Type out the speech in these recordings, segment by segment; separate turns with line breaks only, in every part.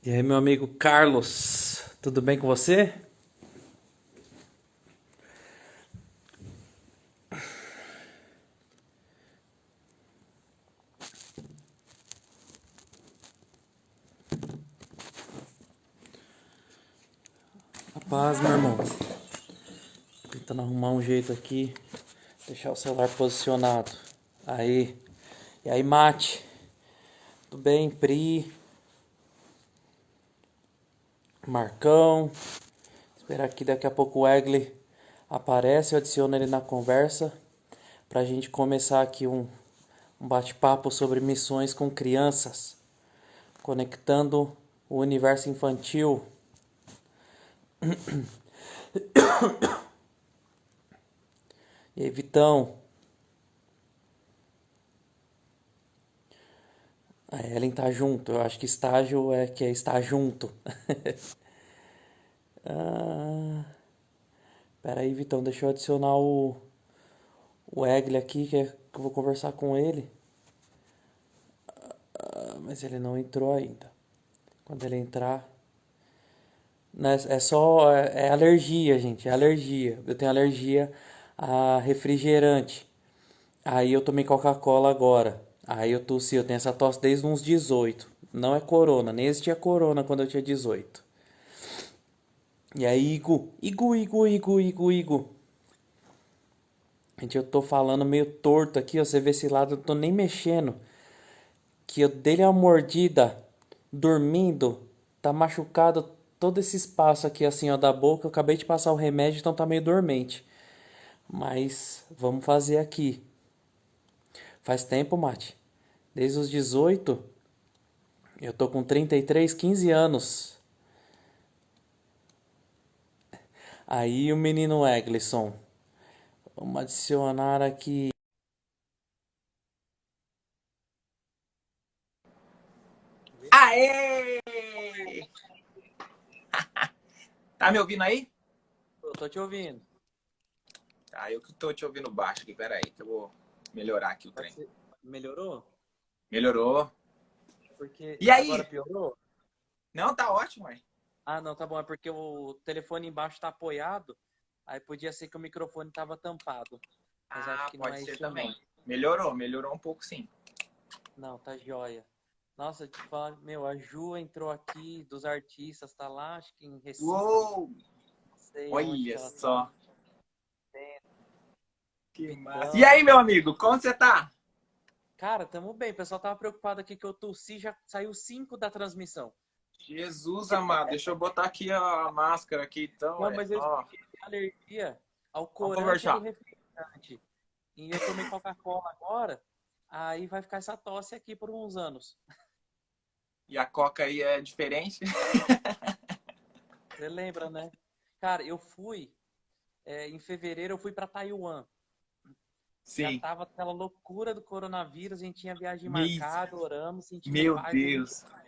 E aí, meu amigo Carlos, tudo bem com você? A paz, meu irmão. Tentando arrumar um jeito aqui, deixar o celular posicionado. Aí, e aí, Mate, tudo bem? Pri, Marcão. Esperar que daqui a pouco o Egli aparece, eu adiciono ele na conversa pra gente começar aqui um bate-papo sobre missões com crianças, conectando o universo infantil. E aí, Vitão? A Ellen tá junto. Eu acho que estágio é que é estar junto. Ah, pera aí, Vitão, deixa eu adicionar o Egli aqui, que eu vou conversar com ele. Ah, mas ele não entrou ainda. Quando ele entrar. Né, é só. É alergia, gente. É alergia. Eu tenho alergia a refrigerante. Aí eu tomei Coca-Cola agora. Aí eu tossi, eu tenho essa tosse desde uns 18. Não é corona, nem existia corona quando eu tinha 18. E aí, Igu. Gente, eu tô falando meio torto aqui, ó. Você vê esse lado, eu tô nem mexendo. Que eu dei uma mordida, dormindo, tá machucado todo esse espaço aqui, assim, ó, da boca. Eu acabei de passar o remédio, então tá meio dormente. Mas vamos fazer aqui. Faz tempo, Mate. Desde os 18, eu tô com 33, 15 anos. Aí o menino Eglisson. Vamos adicionar aqui.
Aê! Tá me ouvindo aí?
Eu tô te ouvindo.
Tá, eu que tô te ouvindo baixo aqui. Pera aí, que eu vou melhorar aqui o
Mas
trem.
você melhorou?
Melhorou.
Porque
E
agora
aí?
piorou?
Não, tá ótimo, aí.
Ah, não, tá bom. É porque o telefone embaixo tá apoiado. Aí podia ser que o microfone tava tampado. Mas acho
Ah,
que não
pode
é
ser
isso, não.
também. Melhorou um pouco sim.
Não, tá joia. Nossa, te falar, meu, a Ju entrou aqui dos artistas, tá lá, acho que em Recife.
Uou!
Não sei aonde que
Olha
ela tá.
só. Que massa. E
Vitão.
aí, meu amigo, como você tá?
Cara, tamo bem. O pessoal tava preocupado aqui que eu tossi, já saiu 5 da transmissão.
Jesus amado, deixa eu botar aqui a máscara aqui então,
Não, mas eu
ó.
expliquei que a alergia ao
Vamos
corante do
conversar.
refrigerante. E eu tomei Coca-Cola agora, aí vai ficar essa tosse aqui por uns anos.
E a Coca aí é diferente?
Você lembra, né? Cara, eu fui, em fevereiro eu fui pra Taiwan. Já
Sim.
tava aquela loucura do coronavírus, a gente tinha viagem
Mis-
marcada, oramos, sentimos
Meu
paz, a gente
Deus.
vai.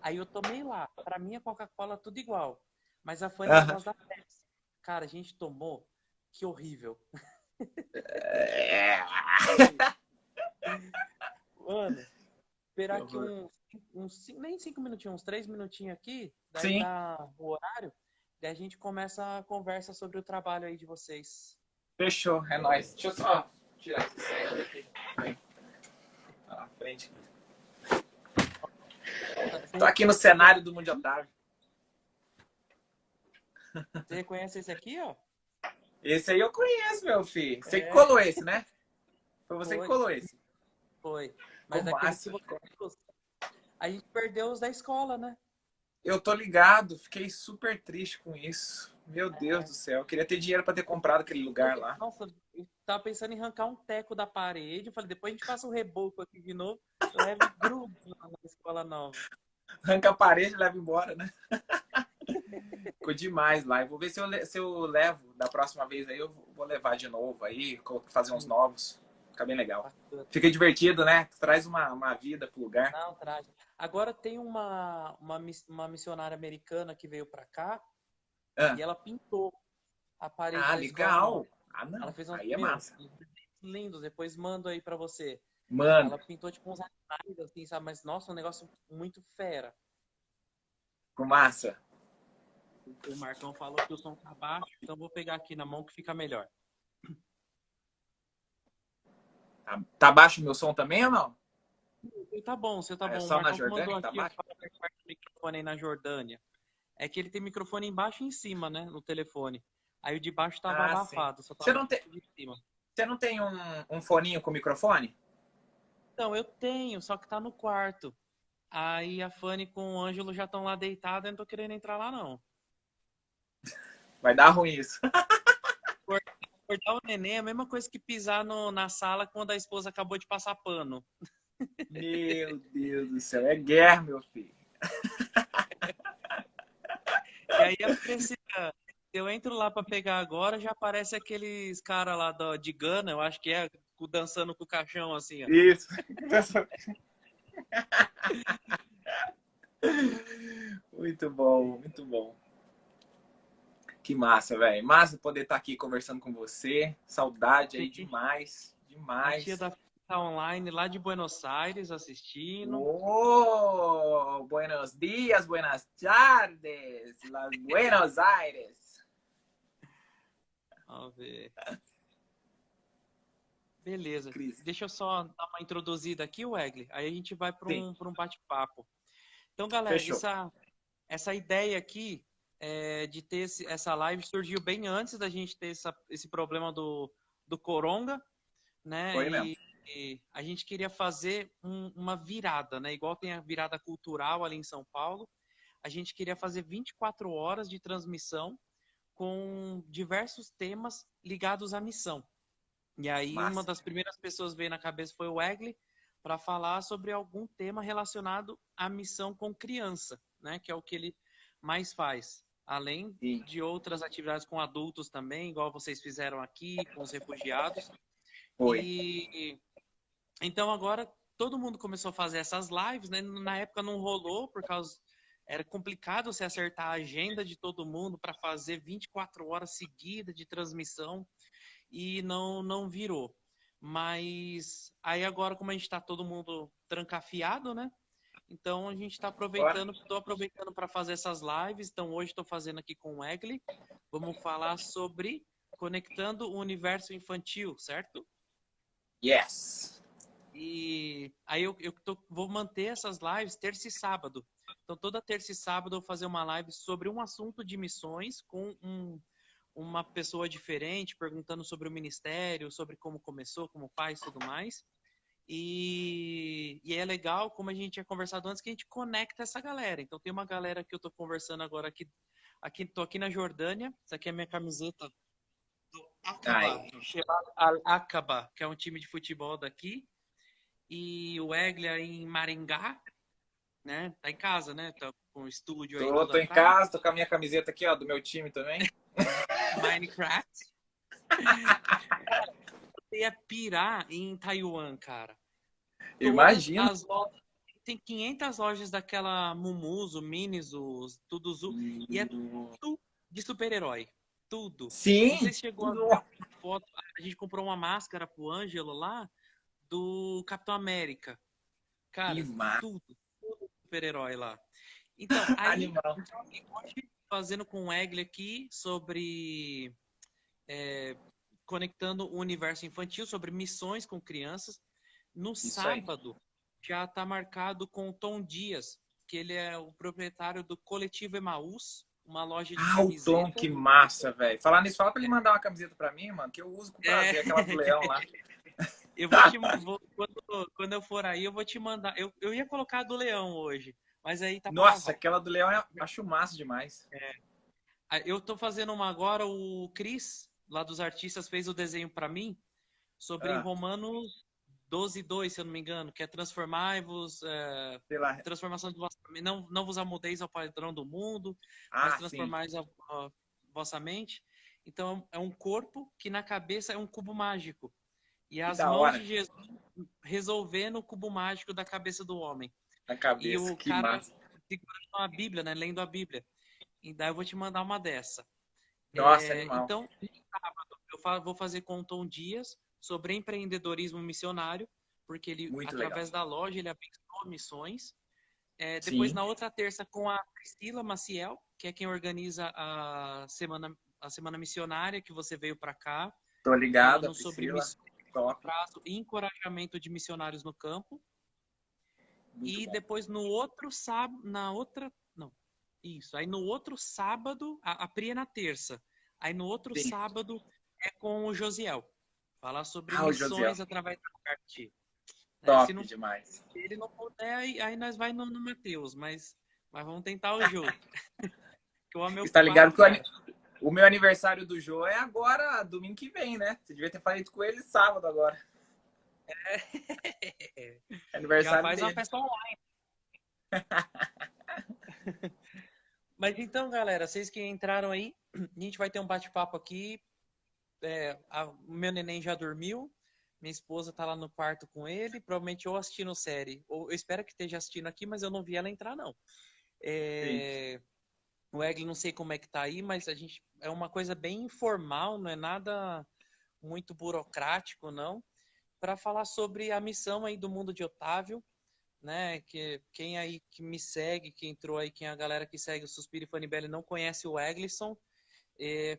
Aí eu tomei lá. Pra mim a Coca-Cola é tudo igual. Mas a Fanny ela
Aham.
gosta da Pepsi. Cara, a gente tomou, que horrível.
É.
Mano,
Que
esperar aqui
horror.
nem 5 minutinhos, uns 3 minutinhos aqui, daí
Sim,
dá o horário, daí a gente começa a conversa sobre o trabalho aí de vocês.
fechou, é nóis. Deixa eu só tirar esse set aqui. Aí, tá na frente.
Você
Tô aqui no
reconhece esse
cenário
aqui?
do Mundo de Otário.
Você reconhece esse aqui, ó?
Esse aí eu conheço, meu filho. Você que
É,
colou esse, né? Foi você que
foi,
colou esse.
foi.
Ficou
Mas aqueles que
massa.
você trouxe, a gente perdeu os da escola, né?
Eu tô ligado, fiquei super triste com isso. Meu Deus
É,
do céu. Eu queria ter dinheiro pra ter comprado aquele lugar lá.
nossa, eu tava pensando em arrancar um teco da parede, eu falei, depois a gente passa o reboco aqui de novo, leve grudo lá na escola nova.
Arranca a parede e leva embora, né? Ficou demais lá. Eu vou ver se eu levo da próxima vez aí. Eu vou levar de novo aí, fazer uns novos. Fica bem legal.
Bacana.
Fica divertido, né? Traz uma vida pro lugar.
Não, traz. Agora tem uma missionária americana que veio pra cá. e ela pintou a parede
Ah,
da escola nova.
legal. Ah,
Ela
não.
fez uns,
Aí é massa.
lindos, depois mando aí pra você.
Mano,
Ela pintou tipo uns animais, assim, sabe? Mas, nossa, um negócio muito fera.
com massa.
O Marcão falou que o som tá baixo, então vou pegar aqui na mão que fica melhor.
Tá baixo o meu som também ou não?
Você tá bom, você tá
É
bom. O
só na
Marcão que
Jordânia
mandou
que tá
aqui, ó,
baixo?
fala perto do microfone aí na Jordânia. É que ele tem microfone embaixo e em cima, né? No telefone. Aí o de baixo tava
Ah, sim.
abafado, só
Você
tava
não tem,
o de cima.
você não tem um foninho com microfone?
Então, eu tenho, só que tá no quarto. Aí a Fanny com o Ângelo já estão lá deitados, eu não tô querendo entrar lá, não.
Vai dar ruim isso.
Acordar o neném é a mesma coisa que pisar na sala quando a esposa acabou de passar pano.
Meu Deus do céu. É guerra, meu filho.
E aí precisa. Eu entro lá pra pegar agora, já aparece aqueles cara lá de Gana, eu acho que é, dançando com o caixão assim, ó.
Isso. Muito bom, muito bom. Que massa, velho. Massa poder estar aqui conversando com você. Saudade aí
Sim.
demais,
A tia
demais.
da Fê tá online lá de Buenos Aires assistindo.
Oh, buenos días, buenas tardes, las Buenos Aires.
Vamos ver. Beleza.
Cris.
Deixa eu só dar uma introduzida aqui, Wegley. Aí a gente vai para
Sim,
um bate-papo. Então, galera,
fechou.
essa ideia aqui de ter essa live surgiu bem antes da gente ter esse problema do Coronga, né?
Foi mesmo.
E a gente queria fazer uma virada, né? Igual tem a virada cultural ali em São Paulo. A gente queria fazer 24 horas de transmissão com diversos temas ligados à missão. E aí uma
Massa.
das primeiras pessoas que veio na cabeça foi o Wegley para falar sobre algum tema relacionado à missão com criança, né? Que é o que ele mais faz. Além
Sim.
de outras atividades com adultos também, igual vocês fizeram aqui com os refugiados.
Foi.
E então agora todo mundo começou a fazer essas lives, né? Na época não rolou por causa era complicado você acertar a agenda de todo mundo para fazer 24 horas seguidas de transmissão e não virou. Mas aí agora, como a gente está todo mundo trancafiado, né? Então a gente está aproveitando, estou aproveitando para fazer essas lives. Então hoje estou fazendo aqui com o Egli. Vamos falar sobre conectando o universo infantil, certo?
Yes.
E aí vou manter essas lives terça e sábado. Então toda terça e sábado eu vou fazer uma live sobre um assunto de missões com uma pessoa diferente, perguntando sobre o ministério, sobre como começou, como faz, tudo mais. E é legal, como a gente tinha conversado antes, que a gente conecta essa galera. Então tem uma galera que eu tô conversando agora tô aqui na Jordânia. Essa aqui é a minha camiseta do Aqaba,
Aí.
Shabab Al-Aqaba, que é um time de futebol daqui. E o Eglia em Maringá, né? Tá em casa, né? Tá com o estúdio aí tudo
Tô em
atrás.
casa, tô com a minha camiseta aqui, ó, do meu time também.
Minecraft. Eu ia pirar em Taiwan, cara. Todas
Imagina.
as lojas. Tem 500 lojas daquela Mumuso, Miniso, Tuduzu. E é tudo de super-herói. Tudo. Não sei
Sim.
se chegou a ver a foto. A gente comprou uma máscara pro Ângelo lá do Capitão América.
Que
Cara,
massa.
tudo super-herói lá. Então, aí,
Animal.
hoje, fazendo com o Egli aqui sobre conectando o universo infantil, sobre missões com crianças. No
Isso aí.
sábado, já está marcado com o Tom Dias, que ele é o proprietário do Coletivo Emaús, uma loja de
Ah, o Tom,
camisetas.
que massa, velho. Falar nisso, fala pra ele mandar uma camiseta pra mim, mano, que eu uso com
É,
prazer, aquela do leão lá.
eu quando eu for aí, eu vou te mandar. Eu ia colocar a do Leão hoje, mas aí tá para
Nossa,
lavar.
aquela do leão eu acho massa demais.
Eu tô fazendo uma agora, o Cris, lá dos artistas, fez o desenho para mim sobre
Ah,
Romanos 12:2, se eu não me engano, que é transformai-vos,
sei lá.
transformação de vossa, não vos amoldeis ao padrão do mundo, mas
Ah, sim.
transformais a vossa mente. Então é um corpo que na cabeça é um cubo mágico. E
Que
as
da
mãos
hora.
de Jesus resolvendo o cubo mágico da cabeça do homem.
Na
E
cabeça,
o
que
cara
massa.
segurando a Bíblia, né, lendo a Bíblia. E daí eu vou te mandar uma dessa.
Nossa, animal.
Então, no sábado, vou fazer com o Tom Dias sobre empreendedorismo missionário, porque ele,
Muito legal.
através da loja, ele abençoa missões. Depois,
Sim,
na outra terça, com a Priscila Maciel, que é quem organiza a semana missionária, que você veio para cá,
tô ligado, a
falando sobre
Priscila.
missões de longo
Top.
prazo e encorajamento de missionários no campo.
Muito
E
bom.
depois, no outro sábado, não, isso. Aí no outro sábado, a Pri é na terça. Aí no outro
Sim.
sábado é com o Josiel. Falar sobre
Ah, o Josiel.
missões através da arte. Se
Top
não,
demais.
se ele não puder, aí nós vai no Matheus, mas vamos tentar o jogo. Que o homem é
Está ligado
ocupado,
que
cara.
o meu aniversário do Jô é agora, domingo que vem, né? Você devia ter falado com ele sábado agora. É
Já
aniversário
faz uma
dele.
festa online. Mas então, galera, vocês que entraram aí, a gente vai ter um bate-papo aqui. O meu neném já dormiu. Minha esposa tá lá no quarto com ele, provavelmente ou assistindo série, ou eu espero que esteja assistindo aqui, mas eu não vi ela entrar, não.
Sim.
O Egli não sei como é que tá aí, mas a gente é uma coisa bem informal, não é nada muito burocrático, não, para falar sobre a missão aí do Mundo de Otávio, né? Que quem aí que me segue, que entrou aí, quem é a galera que segue o Suspiro e Fanibelli não conhece o Eglisson.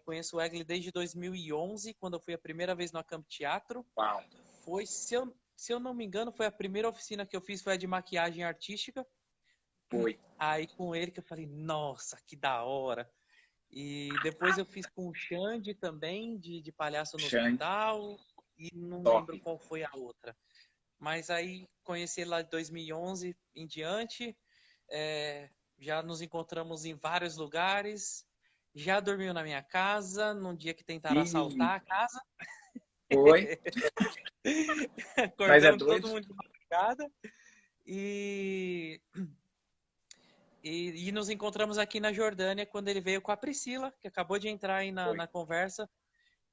Conheço o Egli desde 2011, quando eu fui a primeira vez no Acamp Teatro.
Uau.
Foi, se eu não me engano, foi a primeira oficina que eu fiz, foi a de maquiagem artística.
Foi.
Aí com ele que eu falei, nossa, que da hora. E depois eu fiz com o Xande também, de palhaço no
Xande.
hospital, e não
Top.
lembro qual foi a outra. Mas aí conheci ele lá de 2011 em diante, já nos encontramos em vários lugares, já dormiu na minha casa, num dia que tentaram
E
assaltar a casa,
foi. Mas é
acordamos todo
doido.
mundo de madrugada, e E nos encontramos aqui na Jordânia quando ele veio com a Priscila, que acabou de entrar aí na,
Foi.
na conversa,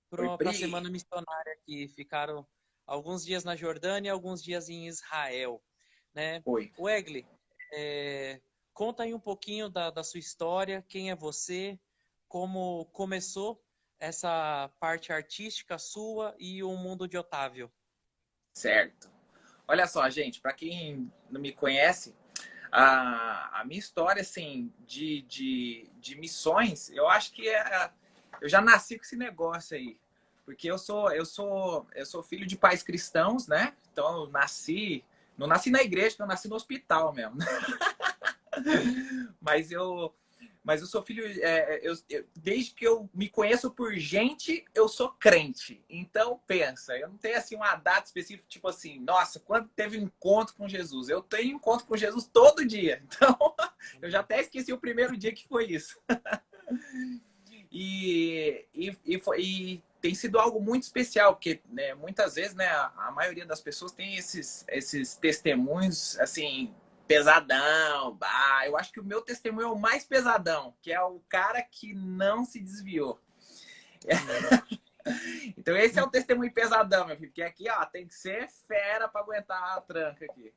Foi,
para a
Pri.
semana missionária, que ficaram alguns dias na Jordânia e alguns dias em Israel. Né?
Foi.
Wegley, conta aí um pouquinho da sua história, quem é você, como começou essa parte artística sua e o mundo de Otávio.
Certo. Olha só, gente, para quem não me conhece, a minha história, assim, de missões, eu acho que eu já nasci com esse negócio aí. Porque eu sou filho de pais cristãos, né? Então eu não nasci na igreja, eu nasci no hospital mesmo. Mas eu sou filho, desde que eu me conheço por gente, eu sou crente. Então, pensa, eu não tenho assim uma data específica, tipo assim, nossa, quando teve um encontro com Jesus? Eu tenho encontro com Jesus todo dia. Então, eu já até esqueci o primeiro dia que foi isso. E tem sido algo muito especial, porque né, muitas vezes né, a maioria das pessoas tem esses testemunhos assim pesadão. Eu acho que o meu testemunho é o mais pesadão, que é o cara que não se desviou. Então esse é o testemunho pesadão, meu filho, porque aqui ó, tem que ser fera para aguentar a tranca aqui.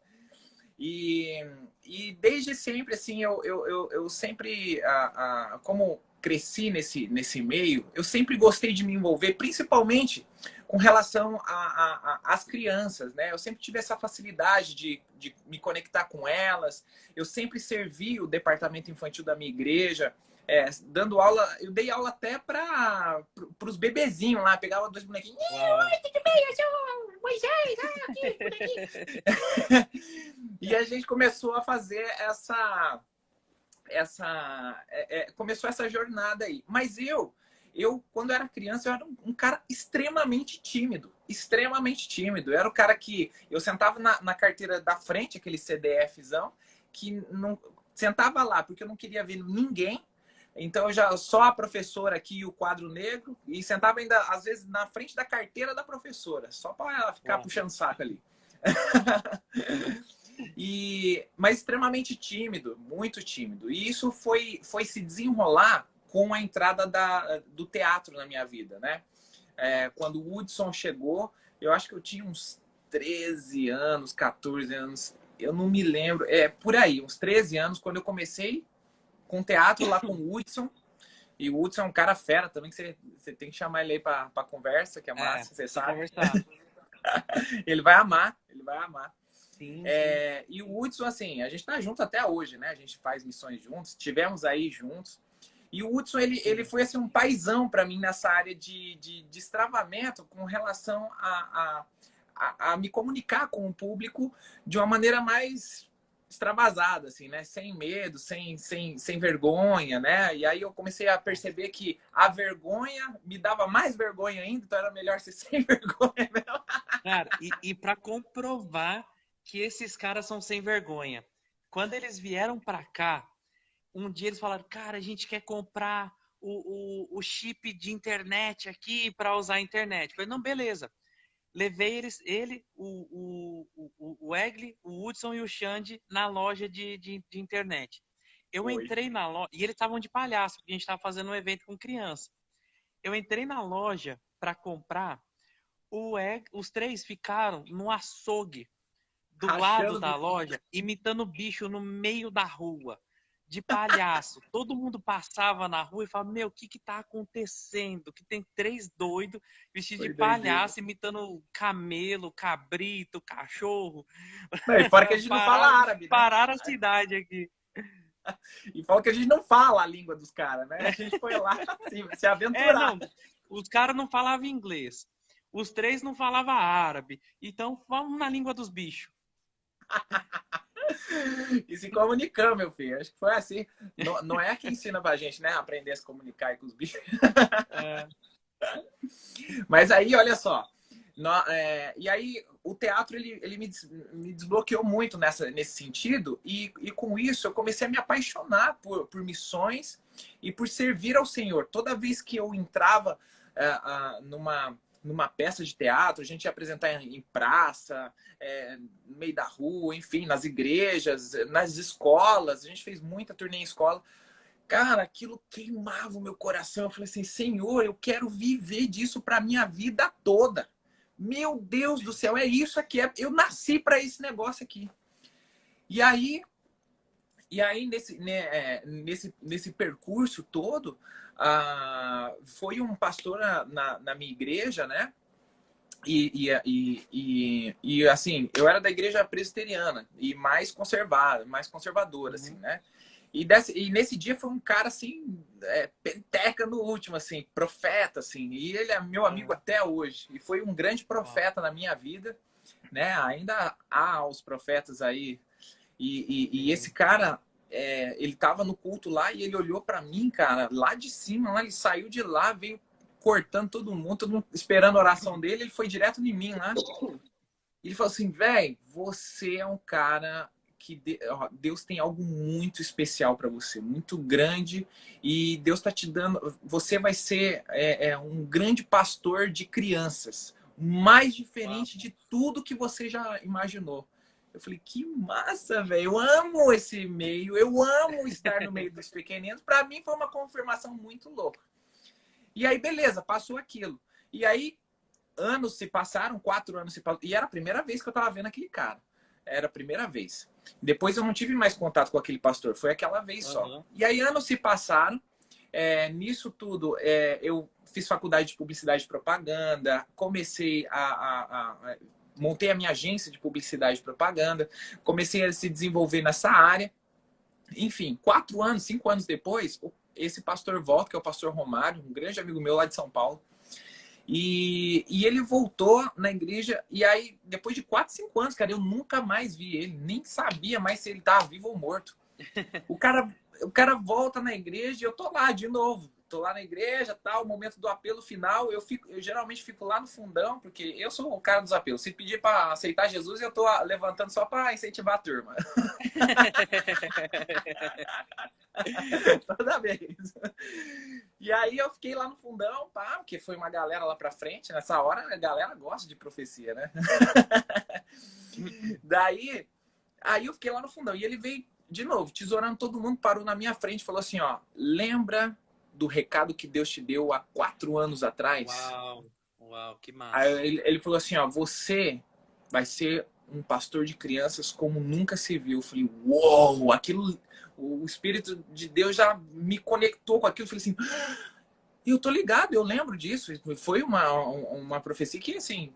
E desde sempre, assim, eu sempre, como cresci nesse meio, eu sempre gostei de me envolver, principalmente com relação às crianças, né? Eu sempre tive essa facilidade de me conectar com elas. Eu sempre servi o departamento infantil da minha igreja, dando aula. Eu dei aula até para os bebezinhos lá, pegava dois bonequinhos. Oi, tudo bem? Eu sou o Moisés, aqui. E a gente começou a fazer começou essa jornada aí. Mas quando era criança, eu era um cara extremamente tímido. Extremamente tímido. Eu era o cara que eu sentava na carteira da frente, aquele CDFzão, que não sentava lá porque eu não queria ver ninguém. Então eu já só a professora aqui e o quadro negro e sentava ainda às vezes na frente da carteira da professora, só para ela ficar puxando saco ali. Mas extremamente tímido, muito tímido. E isso foi se desenrolar com a entrada do teatro na minha vida, né? Quando o Hudson chegou, eu acho que eu tinha uns 13 anos, 14 anos, eu não me lembro. Por aí, uns 13 anos, quando eu comecei com teatro lá com o Hudson. E o Hudson é um cara fera também, que você tem que chamar ele aí pra conversa, que é massa, você sabe.
Conversar.
Ele vai amar, ele vai amar.
Sim, sim.
E o Hudson, assim, a gente tá junto até hoje, né? A gente faz missões juntos, tivemos aí juntos. E o Hudson, ele foi assim, um paizão para mim nessa área de destravamento com relação a me comunicar com o público de uma maneira mais extravasada, assim, né? Sem medo, sem vergonha, né? E aí eu comecei a perceber que a vergonha me dava mais vergonha ainda, então era melhor ser sem vergonha mesmo.
Cara, e para comprovar que esses caras são sem vergonha, quando eles vieram para cá, um dia eles falaram, cara, a gente quer comprar o chip de internet aqui para usar a internet. Eu falei, não, beleza. Levei o Egli, o Hudson e o Xande na loja de internet. Eu
Oi.
entrei na loja, e eles estavam de palhaço, porque a gente estava fazendo um evento com criança. Eu entrei na loja para comprar, os três ficaram no açougue do lado da loja, imitando bicho no meio da rua, de palhaço. Todo mundo passava na rua e falava, meu, o que tá acontecendo? Que tem três doidos vestidos de palhaço, imitando camelo, cabrito, cachorro.
Não, e fora que a gente não fala árabe, né?
Pararam a cidade aqui.
E fala que a gente não fala a língua dos caras, né? A gente foi lá assim, se aventurar.
Não, os caras não falavam inglês. Os três não falavam árabe. Então, vamos na língua dos bichos.
E se comunicando, meu filho. Acho que foi assim. Não é que ensina pra gente, né? Aprender a se comunicar aí com os bichos. Mas aí, olha só. E aí, o teatro, ele me desbloqueou muito nesse sentido. E com isso, eu comecei a me apaixonar por missões e por servir ao Senhor. Toda vez que eu entrava numa peça de teatro, a gente ia apresentar em praça, no meio da rua, enfim, nas igrejas, nas escolas. A gente fez muita turnê em escola. Cara, aquilo queimava o meu coração. Eu falei assim, Senhor, eu quero viver disso para minha vida toda. Meu Deus do céu, é isso aqui. Eu nasci para esse negócio aqui. E aí nesse percurso todo, foi um pastor na minha igreja, né? E assim, eu era da igreja presbiteriana e mais conservadora, assim, né? E nesse dia foi um cara, assim, penteca no último, assim, profeta, assim. E ele é meu amigo até hoje. E foi um grande profeta na minha vida, né? Ainda há os profetas aí. E esse cara, ele tava no culto lá e ele olhou para mim, cara, lá de cima, lá, ele saiu de lá, veio cortando todo mundo esperando a oração dele. Ele foi direto em mim lá. E ele falou assim, velho, você é um cara que Deus tem algo muito especial para você, muito grande, e Deus está te dando, você vai ser um grande pastor de crianças, mais diferente de tudo que você já imaginou. Eu falei, que massa, velho, eu amo esse meio, eu amo estar no meio dos pequeninos. Para mim foi uma confirmação muito louca. E aí, beleza, passou aquilo. E aí, anos se passaram, 4 anos se passaram, e era a primeira vez que eu tava vendo aquele cara. Era a primeira vez. Depois eu não tive mais contato com aquele pastor. Foi aquela vez só. E aí anos se passaram. Nisso tudo, eu fiz faculdade de publicidade e propaganda. Comecei montei a minha agência de publicidade e propaganda. Comecei a se desenvolver nessa área. Enfim, 4 anos, 5 anos depois, esse pastor volta, que é o pastor Romário, um grande amigo meu lá de São Paulo. E ele voltou na igreja, e aí, depois de 4, 5 anos, cara, eu nunca mais vi ele, nem sabia mais se ele estava vivo ou morto. O cara volta na igreja e eu tô lá de novo. Tô lá na igreja, tal, momento do apelo final, eu geralmente fico lá no fundão, porque eu sou o cara dos apelos. Se pedir para aceitar Jesus, eu tô levantando só para incentivar a turma. Toda vez. E aí eu fiquei lá no fundão, pá, porque foi uma galera lá pra frente. Nessa hora a galera gosta de profecia, né? Aí eu fiquei lá no fundão. E ele veio de novo, tesourando todo mundo, parou na minha frente e falou assim, ó, lembra do recado que Deus te deu há 4 anos atrás?
Uau, que massa.
Aí ele falou assim, ó, você vai ser um pastor de crianças como nunca se viu. Eu falei, uou, aquilo, o Espírito de Deus já me conectou com aquilo. Eu falei assim, eu tô ligado, eu lembro disso. Foi uma profecia que, assim,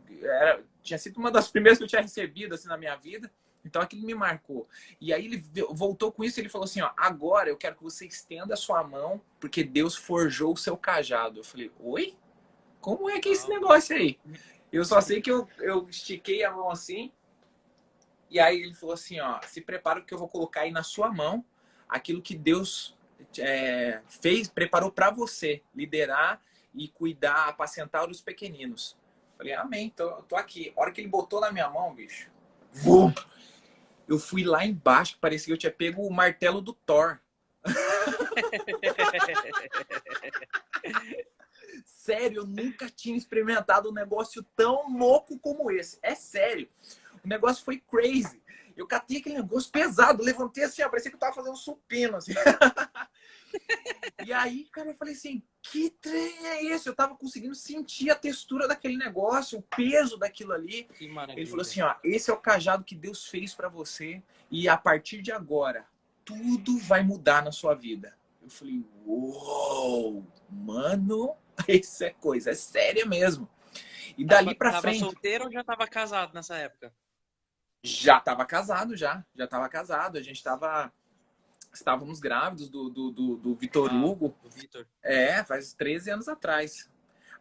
tinha sido uma das primeiras que eu tinha recebido, assim, na minha vida. Então, aquilo me marcou. E aí, ele voltou com isso e ele falou assim, ó, agora eu quero que você estenda a sua mão, porque Deus forjou o seu cajado. Eu falei, oi? Como é que é esse negócio aí? Eu só sei que eu estiquei a mão assim, e aí ele falou assim, ó, se prepara porque eu vou colocar aí na sua mão aquilo que Deus preparou para você, liderar e cuidar, apacentar os pequeninos. Falei, amém, tô aqui. A hora que ele botou na minha mão, bicho, vum, eu fui lá embaixo, que parecia que eu tinha pego o martelo do Thor. Sério, eu nunca tinha experimentado um negócio tão louco como esse. É sério. O negócio foi crazy. Eu catei aquele negócio pesado, levantei assim, ó, parecia que eu tava fazendo supino, assim. E aí, cara, eu falei assim, que trem é esse? Eu tava conseguindo sentir a textura daquele negócio, o peso daquilo ali.
Que maravilha.
Ele falou assim, ó, esse é o cajado que Deus fez pra você e a partir de agora, tudo vai mudar na sua vida. Eu falei, uou, mano, isso é coisa, é séria mesmo. E dali pra frente...
Tava solteiro ou já tava casado nessa época?
Já tava casado, já tava casado. A gente estávamos grávidos do Vitor Hugo.
Do Vitor.
Faz 13 anos atrás.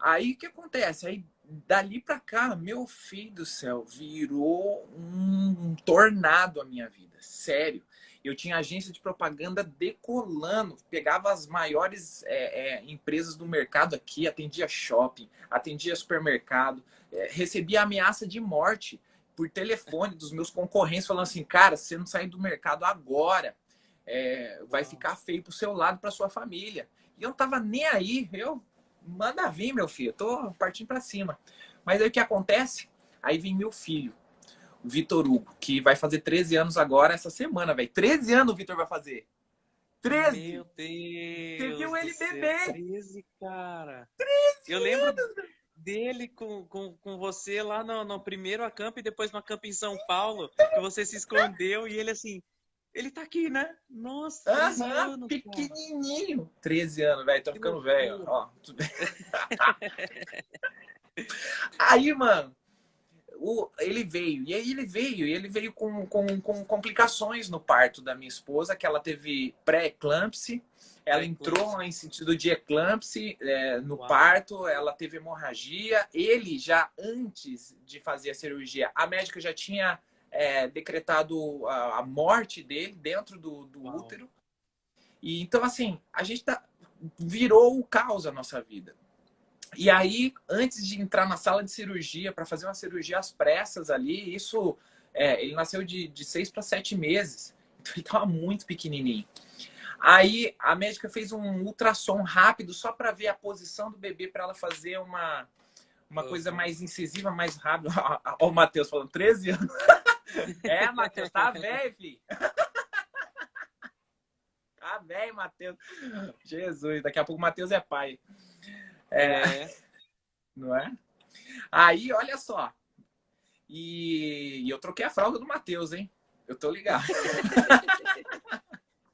Aí o que acontece? Aí dali pra cá, meu filho do céu, virou um tornado a minha vida. Sério. Eu tinha agência de propaganda decolando, pegava as maiores empresas do mercado aqui, atendia shopping, atendia supermercado, recebia ameaça de morte por telefone dos meus concorrentes falando assim, cara, se você não sair do mercado agora, vai ficar feio pro seu lado, pra sua família. E eu não tava nem aí, manda vir, meu filho, eu tô partindo pra cima. Mas aí o que acontece? Aí vem meu filho, o Vitor Hugo, que vai fazer 13 anos agora essa semana, velho. 13 anos o Vitor vai fazer. 13!
Meu Deus!
Você viu ele bebê?
13, cara.
13
Eu lembro dele com você lá no primeiro acamp e depois no acamp em São Paulo, que você se escondeu e ele assim, ele tá aqui, né? Nossa, 13 anos,
pequenininho. 13 anos, velho. Tô
que
ficando
loucura.
velho, ó. Aí, mano, ele veio. E aí ele veio com complicações no parto da minha esposa, que ela teve pré-eclâmpsia. Ela entrou em sentido de eclâmpsia no parto, ela teve hemorragia. Ele já, antes de fazer a cirurgia, a médica já tinha decretado a morte dele dentro do útero. E então, assim, a gente virou o caos a nossa vida. E aí, antes de entrar na sala de cirurgia, para fazer uma cirurgia às pressas ali, isso, ele nasceu de 6 para 7 meses. Então, ele estava muito pequenininho. Aí, a médica fez um ultrassom rápido só para ver a posição do bebê, para ela fazer uma coisa mais incisiva, mais rápida. Olha o Matheus falando, 13 anos. Matheus, tá velho, filho. Tá velho, Matheus. Jesus, daqui a pouco o Matheus é pai. Não é? Aí, olha só. E eu troquei a fralda do Matheus, hein? Eu tô ligado.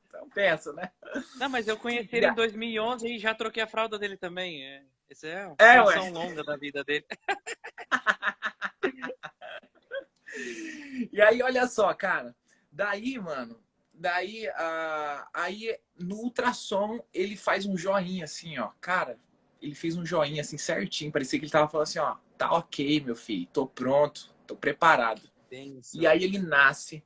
Então pensa, né?
Não, mas eu conheci ele em 2011 e já troquei a fralda dele também. Essa é uma versão longa da vida dele.
E aí, olha só, cara. Daí, mano, aí no ultrassom ele faz um joinha assim, ó. Cara, ele fez um joinha assim certinho. Parecia que ele tava falando assim, ó, tá ok, meu filho, tô pronto, tô preparado. E aí ele nasce,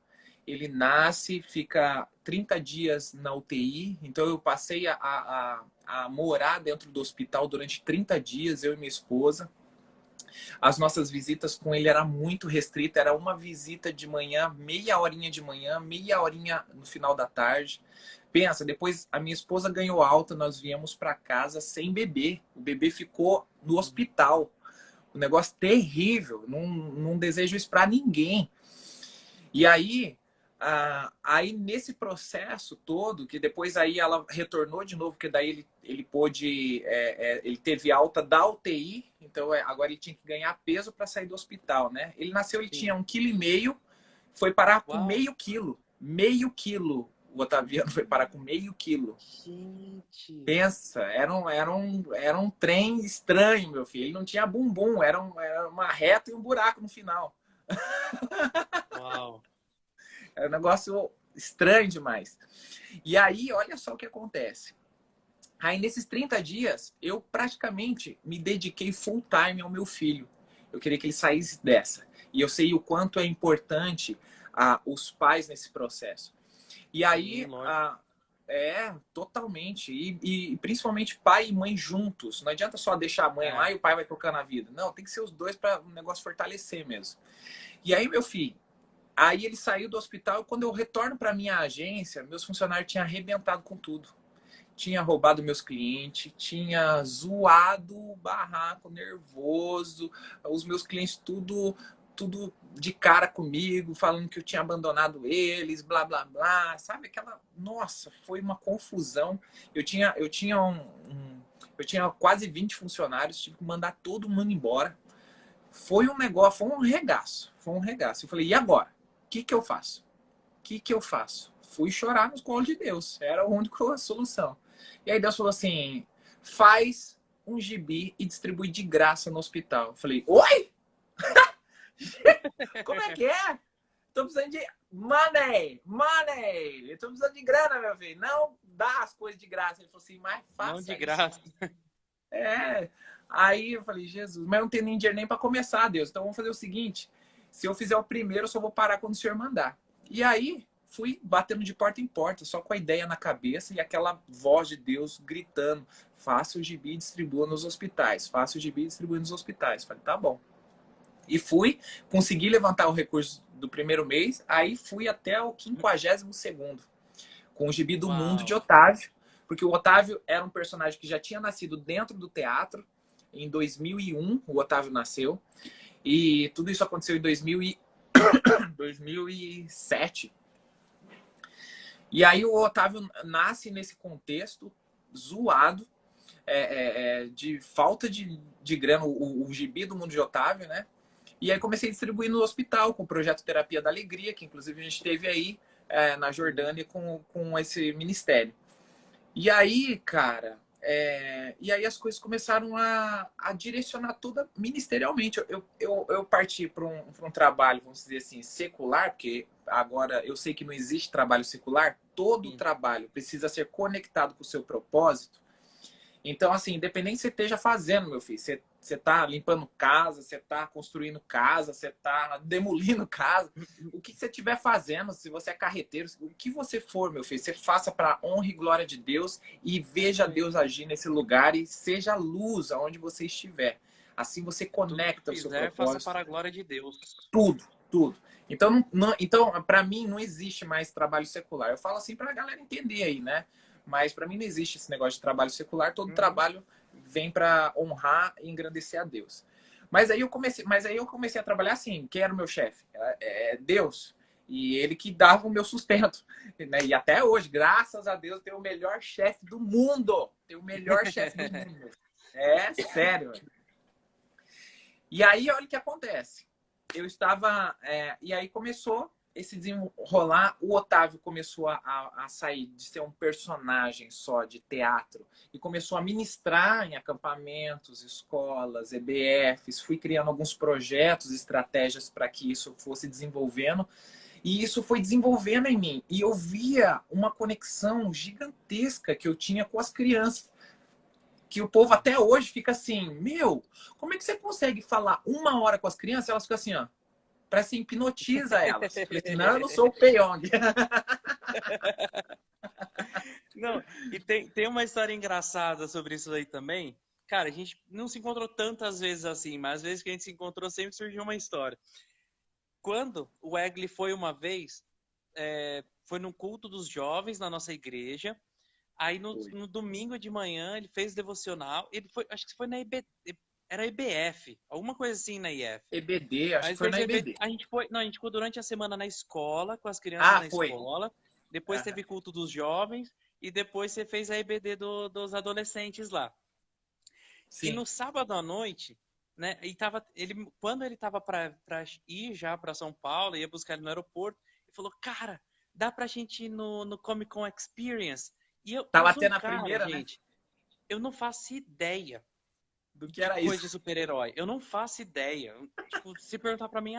fica 30 dias na UTI. Então eu passei a morar dentro do hospital durante 30 dias, eu e minha esposa. As nossas visitas com ele era muito restrita, era uma visita de manhã, meia horinha de manhã, meia horinha no final da tarde. Pensa, depois a minha esposa ganhou alta, nós viemos para casa sem bebê. O bebê ficou no hospital. Um negócio terrível, não desejo isso para ninguém. E aí, nesse processo todo, que depois aí ela retornou de novo, porque daí ele pôde, ele teve alta da UTI, então agora ele tinha que ganhar peso para sair do hospital, né? Ele nasceu, ele tinha 1,5 kg, foi parar com
Uau.
meio quilo. Meio quilo. O Otaviano foi parar com meio quilo.
Gente.
Pensa, era um trem estranho, meu filho. Ele não tinha bumbum, era uma reta e um buraco no final.
Uau.
Era um negócio estranho demais. E aí, olha só o que acontece. Aí, nesses 30 dias, eu praticamente me dediquei full time ao meu filho. Eu queria que ele saísse dessa. E eu sei o quanto é importante os pais nesse processo. E aí,
Sim, lógico.
totalmente. E principalmente pai e mãe juntos. Não adianta só deixar a mãe
É.
lá e o pai vai tocando a vida. Não, tem que ser os dois para o negócio fortalecer mesmo. E aí, meu filho, aí ele saiu do hospital e quando eu retorno para minha agência, meus funcionários tinham arrebentado com tudo. Tinha roubado meus clientes, tinha zoado o barraco, nervoso, os meus clientes tudo de cara comigo, falando que eu tinha abandonado eles, blá blá blá, sabe aquela, nossa, foi uma confusão. Eu tinha quase 20 funcionários, tive que mandar todo mundo embora. Foi um negócio, foi um regaço, foi um regaço. Eu falei, e agora? O que eu faço? O que eu faço? Fui chorar nos colos de Deus. Era a única solução. E aí Deus falou assim, faz um gibi e distribui de graça no hospital. Eu falei, oi? Como é que é? Tô precisando de money. Eu tô precisando de grana, meu filho. Não dá as coisas de graça. Ele falou assim, mas faça
Não de
isso.
graça.
É. Aí eu falei, Jesus, mas eu não tenho nem dinheiro nem para começar, Deus. Então vamos fazer o seguinte: se eu fizer o primeiro, eu só vou parar quando o senhor mandar. E aí fui batendo de porta em porta, só com a ideia na cabeça e aquela voz de Deus gritando: faça o gibi e distribua nos hospitais. Faça o gibi e distribua nos hospitais. Falei, tá bom. E fui, consegui levantar o recurso do primeiro mês, aí fui até o 52º, com o gibi do Mundo de
Uau.
Otávio, porque o Otávio era um personagem que já tinha nascido dentro do teatro. Em 2001, o Otávio nasceu. E tudo isso aconteceu em 2007. E aí o Otávio nasce nesse contexto zoado, de falta de grana, o gibi do Mundo de Otávio, né? E aí comecei a distribuir no hospital com o projeto Terapia da Alegria, que inclusive a gente teve aí na Jordânia com esse ministério. E aí, cara, e aí as coisas começaram a direcionar tudo ministerialmente. Eu parti para um trabalho, vamos dizer assim, secular, porque agora eu sei que não existe trabalho secular, todo
Sim.
trabalho precisa ser conectado com o seu propósito. Então, assim, independente do que você esteja fazendo, meu filho, você tá limpando casa, você tá construindo casa, você tá demolindo casa, o que você estiver fazendo, se você é carreteiro, o que você for, meu filho, você faça para honra e glória de Deus e veja Deus agir nesse lugar e seja luz aonde você estiver. Assim você
Tudo que
conecta o seu
fizer, faça
propósito.
para a glória de Deus.
Tudo. Então, para mim, não existe mais trabalho secular. Eu falo assim para a galera entender aí, né? Mas para mim não existe esse negócio de trabalho secular. Todo trabalho vem para honrar e engrandecer a Deus. Mas aí eu comecei a trabalhar assim. Quem era o meu chefe? Deus. E ele que dava o meu sustento. Né? E até hoje, graças a Deus, tem o melhor chefe do mundo. Tem o melhor chefe do mundo. É sério. E aí, olha o que acontece. Eu estava... e aí começou esse desenrolar. O Otávio começou a sair de ser um personagem só de teatro e começou a ministrar em acampamentos, escolas, EBFs. Fui criando alguns projetos, estratégias para que isso fosse desenvolvendo. E isso foi desenvolvendo em mim. E eu via uma conexão gigantesca que eu tinha com as crianças. Que o povo até hoje fica assim, meu, como é que você consegue falar 1 hora com as crianças? Elas ficam assim, ó, parece que hipnotiza elas. Eu falei assim, não, eu não sou o Peyong.
Não, e tem uma história engraçada sobre isso aí também. Cara, a gente não se encontrou tantas vezes assim, mas às vezes que a gente se encontrou sempre surgiu uma história. Quando o Wegley foi uma vez, foi no culto dos jovens na nossa igreja. Aí no domingo de manhã ele fez devocional. Ele foi, acho que foi na era EBF, alguma coisa assim na IF.
EBD, acho que
Mas
foi
fez
na
EBD.
EBD.
A gente ficou durante a semana na escola, com as crianças na
Foi.
escola. Depois teve culto dos jovens e depois você fez a EBD dos adolescentes lá. E
Sim.
no sábado à noite, né? E quando ele tava para ir já para São Paulo, ia buscar ele no aeroporto, ele falou, cara, dá pra gente ir no Comic Con Experience? E eu
Tava
sou
até
um
na
cara,
primeira, né?
gente, eu não faço ideia
Do que
de
era
coisa
isso.
de super-herói. Eu não faço ideia. Tipo, se perguntar pra mim,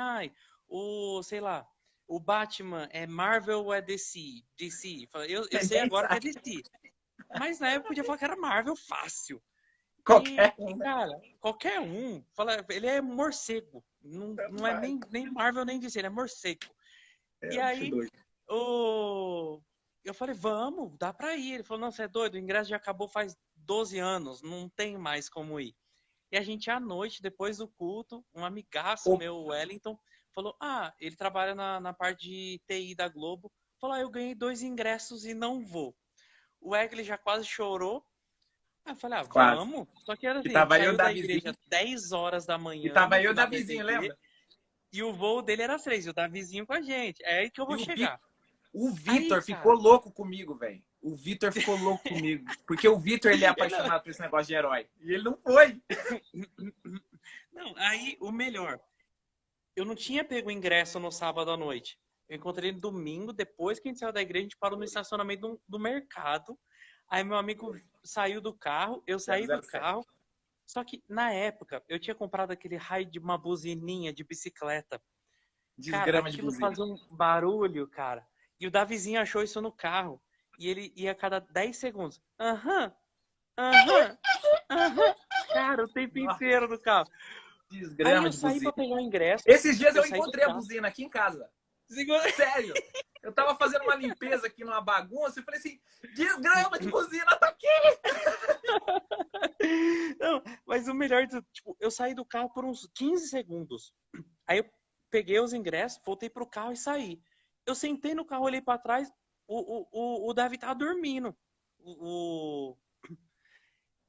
sei lá, o Batman é Marvel ou é DC? DC. Eu sei
Nem
agora que é
sabe.
DC. Mas na época podia falar que era Marvel fácil.
Qualquer um, né?
Cara, qualquer um, ele é morcego.
Tanto
Não é
faz.
nem Marvel nem DC, ele é morcego.
É,
E
bicho
aí,
doido.
eu falei, vamos, dá pra ir. Ele falou, não, você é doido, o ingresso já acabou faz 12 anos, não tem mais como ir. E a gente, à noite, depois do culto, um amigaço
Pô,
meu, o Wellington, falou, ele trabalha na parte de TI da Globo. Falou, eu ganhei 2 ingressos e não vou. O Wegley já quase chorou. Aí eu falei,
quase.
vamos. Só que era
E
assim, a gente
tava eu,
saiu
o
da igreja
Davizinho.
10 horas da
E
manhã,
tava
no
eu e o
final da
Davizinho,
EBD,
lembra?
e o voo dele era às 3, e o Davizinho com a gente. É aí que eu
E
vou chegar.
o
Aí,
Vitor ficou
cara,
louco comigo, velho. O Vitor ficou louco comigo. Porque o Vitor, ele é
eu não,
apaixonado por esse negócio de herói. E ele não foi.
não, aí o melhor, eu não tinha pego o ingresso no sábado à noite. Eu encontrei ele domingo, depois que a gente saiu da igreja, a gente parou no estacionamento do mercado. Aí meu amigo saiu do carro, eu saí do
007.
carro. Só que na época eu tinha comprado aquele raio de uma buzininha de bicicleta. Cara,
Desgrama de
aquilo
buzina.
fazia um barulho, cara. E o Davizinho achou isso no carro. E ele ia a cada 10 segundos. Aham, aham, aham. Cara, o tempo
Nossa,
inteiro no carro. Aí
desgrama
eu
de
saí pra
buzina.
pegar o ingresso.
Esses dias
Eu
eu
saí do
encontrei a
carro.
buzina aqui em casa.
Segura-
Sério. Eu tava fazendo uma limpeza aqui numa bagunça e falei assim, desgrama de buzina, tá aqui.
Não, mas o melhor, tipo, eu saí do carro por uns 15 segundos. Aí eu peguei os ingressos, voltei pro carro e saí. Eu sentei no carro, olhei pra trás, o Davi tava dormindo. Eu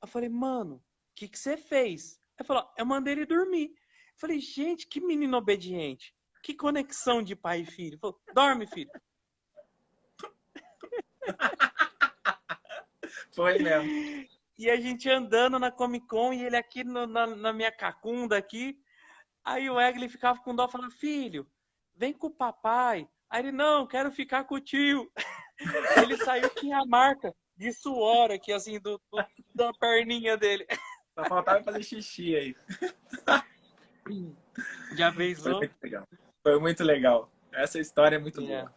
falei, mano, o que você fez? Ele falou, eu mandei ele dormir. Eu falei, gente, que menino obediente. Que conexão de pai e filho. Ele falou, dorme, filho.
Foi mesmo.
E a gente andando na Comic Con e ele aqui na minha cacunda aqui. Aí o Egli ficava com dó, falando, filho, vem com o papai. Aí ele, não, quero ficar com o tio. Ele saiu, tinha a marca de suor aqui, assim, da perninha dele.
Só faltava fazer xixi aí.
Já
Foi
pensou?
muito legal. Foi muito legal. Essa história é muito
É.
boa.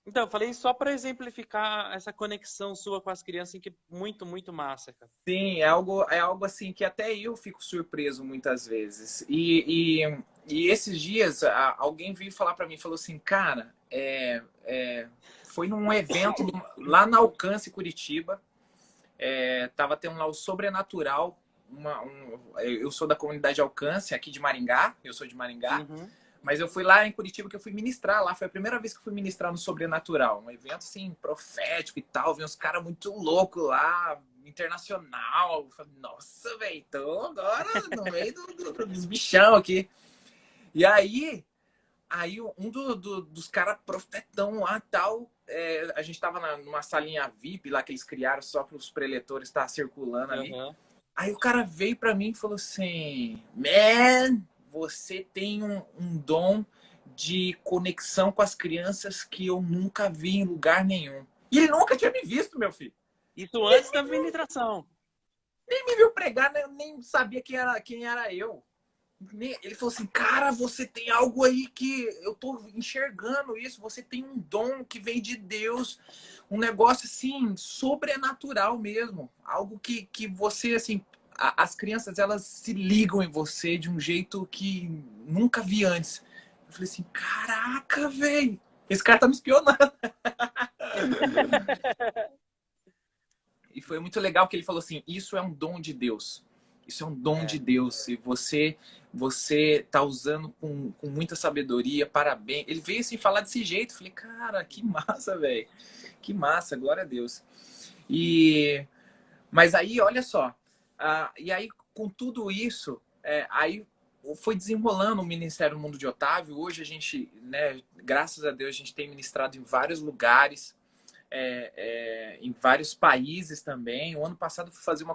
Então, eu falei só para exemplificar essa conexão sua com as crianças, que é muito, muito massa, cara.
Sim, é algo assim que até eu fico surpreso muitas vezes. E esses dias alguém veio falar para mim, falou assim, cara, foi num evento lá na Alcance, Curitiba, tava tendo lá o Sobrenatural. Eu sou da comunidade Alcance, aqui de Maringá, eu sou de Maringá,
Uhum.
mas eu fui lá em Curitiba que eu fui ministrar lá, foi a primeira vez que eu fui ministrar no Sobrenatural, um evento assim, profético e tal, vi uns caras muito loucos lá, internacional. Eu falei, nossa, velho, tô agora no meio dos bichão aqui. E aí dos caras profetão lá tal, a gente tava numa salinha VIP lá que eles criaram só para os preletores estar circulando ali.
Uhum.
Aí o cara veio para mim e falou assim, man, você tem um dom de conexão com as crianças que eu nunca vi em lugar nenhum. E ele nunca tinha me visto, meu filho.
Isso antes da ministração.
Nem me viu pregar, nem sabia quem era eu. Ele falou assim, cara, você tem algo aí que eu tô enxergando isso, você tem um dom que vem de Deus, um negócio assim, sobrenatural mesmo, algo que você, assim, as crianças, elas se ligam em você de um jeito que nunca vi antes. Eu falei assim, caraca, velho, esse cara tá me espionando. E foi muito legal que ele falou assim, isso é um dom de Deus. Isso é um dom de Deus. E você tá usando com muita sabedoria, parabéns. Ele veio assim falar desse jeito. Falei, cara, que massa, velho. Que massa, glória a Deus. Mas aí, olha só. E aí, com tudo isso, aí foi desenrolando o Ministério Mundo de Otávio. Hoje a gente, né, graças a Deus, a gente tem ministrado em vários lugares. em vários países também. O ano passado eu fui fazer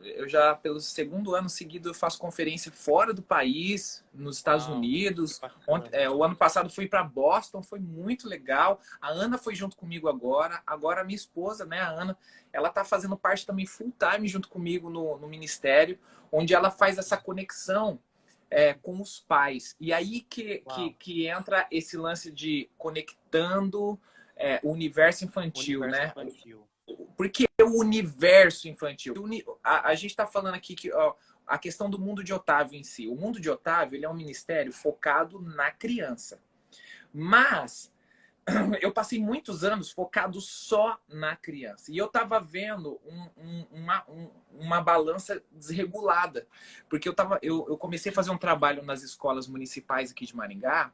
eu já pelo segundo ano seguido eu faço conferência fora do país, nos Estados
Uau,
Unidos.
bacana.
O ano passado fui para Boston, foi muito legal. A Ana foi junto comigo agora. Agora a minha esposa, né, a Ana, ela tá fazendo parte também full time junto comigo no ministério, onde ela faz essa conexão com os pais. E aí
Uau,
que entra esse lance de conectando o universo infantil,
universo
né?
infantil.
Por que o universo infantil? A gente está falando aqui que ó, a questão do mundo de Otávio em si. O mundo de Otávio ele é um ministério focado na criança. Mas eu passei muitos anos focado só na criança. E eu estava vendo uma balança desregulada. Porque eu comecei a fazer um trabalho nas escolas municipais aqui de Maringá.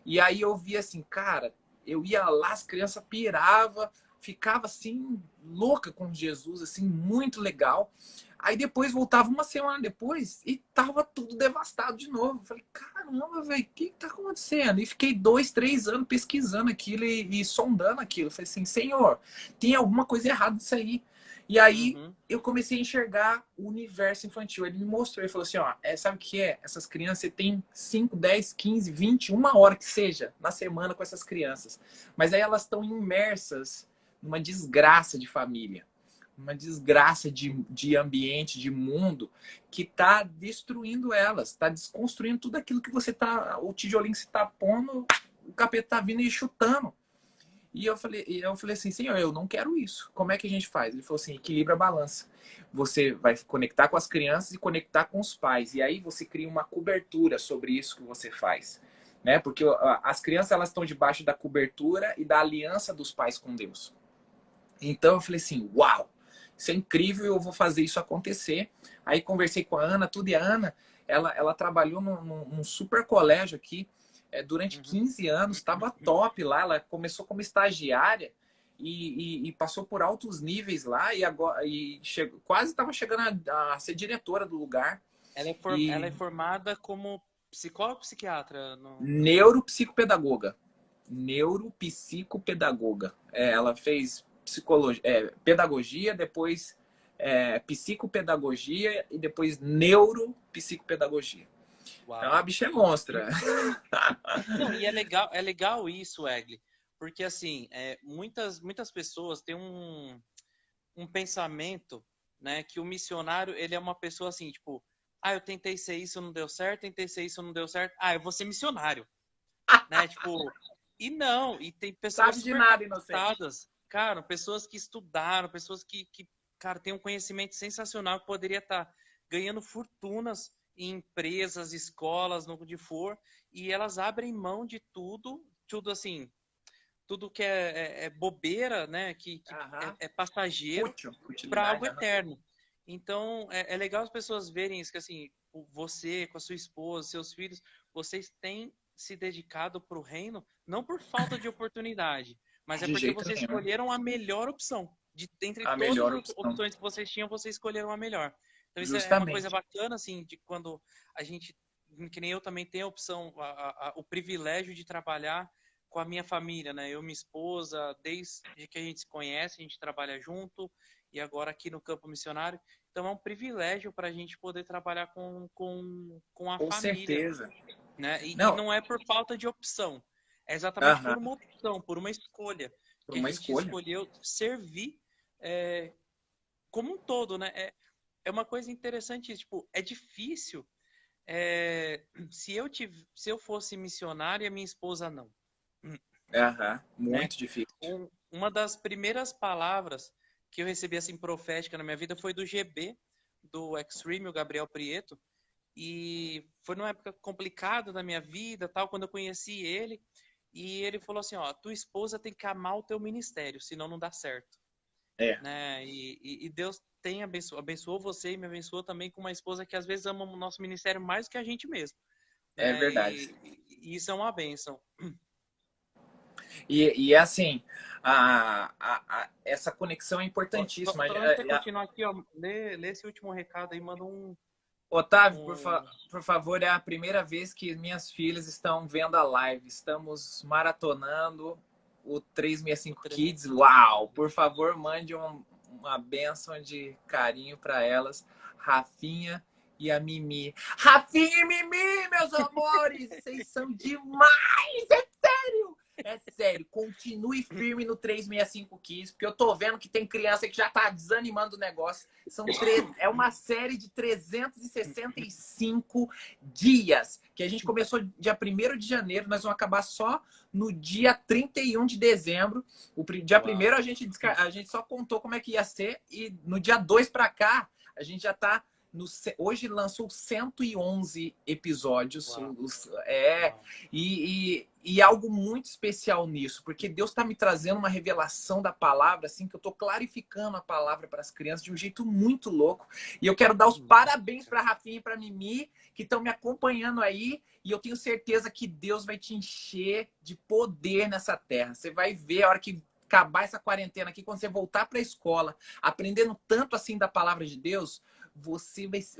E aí eu vi assim, cara, eu ia lá, as crianças piravam, ficava assim, louca com Jesus, assim, muito legal. Aí depois voltava uma semana depois e tava tudo devastado de novo. Falei, caramba, velho, o que tá acontecendo? E fiquei 2, 3 anos pesquisando aquilo e sondando aquilo. Falei assim, Senhor, tem alguma coisa errada nisso aí. E aí
Uhum.
eu comecei a enxergar o universo infantil. Ele me mostrou, ele falou assim, ó, sabe o que é? Essas crianças, você tem 5, 10, 15, 20, 1 hora que seja na semana com essas crianças. Mas aí elas estão imersas numa desgraça de família, uma desgraça de ambiente, de mundo, que está destruindo elas, está desconstruindo tudo aquilo que você tá, o tijolinho que você está pondo, o capeta tá vindo e chutando. E eu falei assim, Senhor, eu não quero isso. Como é que a gente faz? Ele falou assim, equilibra a balança. Você vai conectar com as crianças e conectar com os pais. E aí você cria uma cobertura sobre isso que você faz. Né? Porque as crianças elas estão debaixo da cobertura e da aliança dos pais com Deus. Então eu falei assim, uau, isso é incrível, eu vou fazer isso acontecer. Aí conversei com a Ana, tudo, e a Ana, ela trabalhou num super colégio aqui durante
Uhum.
15 anos, estava top lá, ela começou como estagiária e passou por altos níveis lá e agora quase estava chegando a ser diretora do lugar.
Ela é
E
formada como psicóloga ou psiquiatra? No...
neuropsicopedagoga. Neuropsicopedagoga. Ela fez psicologia, pedagogia, depois psicopedagogia e depois neuropsicopedagogia. Então a
Uau.
bicha é monstra.
Não, e é legal isso, Egli, porque assim, muitas pessoas têm um pensamento, né, que o missionário, ele é uma pessoa assim, tipo, ah, eu tentei ser isso, não deu certo, tentei ser isso, não deu certo, ah, eu vou ser missionário, né, tipo, e não, e tem pessoas
Sabe de
super
nada, inocente.
capacitadas, cara, pessoas que estudaram, pessoas que cara, têm um conhecimento sensacional que poderia estar ganhando fortunas em empresas, escolas, no que for, e elas abrem mão de tudo assim, tudo que é bobeira, né, que
Aham.
é passageiro,
Fútil,
para algo
futilidade. Aham.
eterno. Então, é legal as pessoas verem isso, que assim, você, com a sua esposa, seus filhos, vocês têm se dedicado para o reino, não por falta de oportunidade, mas é
De
porque
jeito
vocês
nenhum.
escolheram a melhor opção. Entre
A
todas
melhor
as
opção.
opções que vocês tinham, vocês escolheram a melhor. Então, isso é uma coisa
Justamente.
bacana, assim, de quando a gente, que nem eu também tenho a opção, o privilégio de trabalhar com a minha família, né? Eu e minha esposa, desde que a gente se conhece, a gente trabalha junto, e agora aqui no campo missionário. Então é um privilégio para a gente poder trabalhar com a
Com
família,
certeza.
né? E
Não.
não é por falta de opção, é exatamente por
Aham.
uma opção, por uma escolha,
Por
que a
uma
gente
escolha.
escolheu servir como um todo, né? É uma coisa interessante, tipo, é difícil se eu fosse missionário e a minha esposa não,
Aham.
né?
Muito difícil.
Uma das primeiras palavras que eu recebi assim profética na minha vida foi do GB, do Extreme, o Gabriel Prieto, e foi numa época complicada da minha vida, tal, quando eu conheci ele, e ele falou assim, ó, tua esposa tem que amar o teu ministério, senão não dá certo,
É.
né? E Deus tem abençoou você e me abençoou também com uma esposa que às vezes ama o nosso ministério mais do que a gente mesmo,
É
né?
verdade.
E isso é uma bênção.
E é assim, essa conexão é importantíssima.
Só antes de você continuar aqui, ó, lê esse último recado aí, manda
Otávio,
um...
por favor, é a primeira vez que minhas filhas estão vendo a live. Estamos maratonando. o 365
365
Kids. Uau! Por favor, mande uma bênção de carinho para elas, Rafinha e a Mimi. Rafinha e Mimi, meus amores! Vocês são demais! É sério! É sério, continue firme no 365 Kids, porque eu tô vendo que tem criança que já tá desanimando o negócio. É uma série de 365 dias, que a gente começou dia 1º de janeiro, nós vamos acabar só no dia 31 de dezembro. O dia 1º a gente só contou como é que ia ser, e no dia 2 para cá, a gente já tá hoje lançou 111 episódios. E algo muito especial nisso, porque Deus está me trazendo uma revelação da palavra, assim, que eu estou clarificando a palavra para as crianças de um jeito muito louco. E eu quero dar os parabéns para a Rafinha e para a Mimi, que estão me acompanhando aí. E eu tenho certeza que Deus vai te encher de poder nessa terra. Você vai ver a hora que acabar essa quarentena aqui, quando você voltar para a escola, aprendendo tanto assim da palavra de Deus, vocês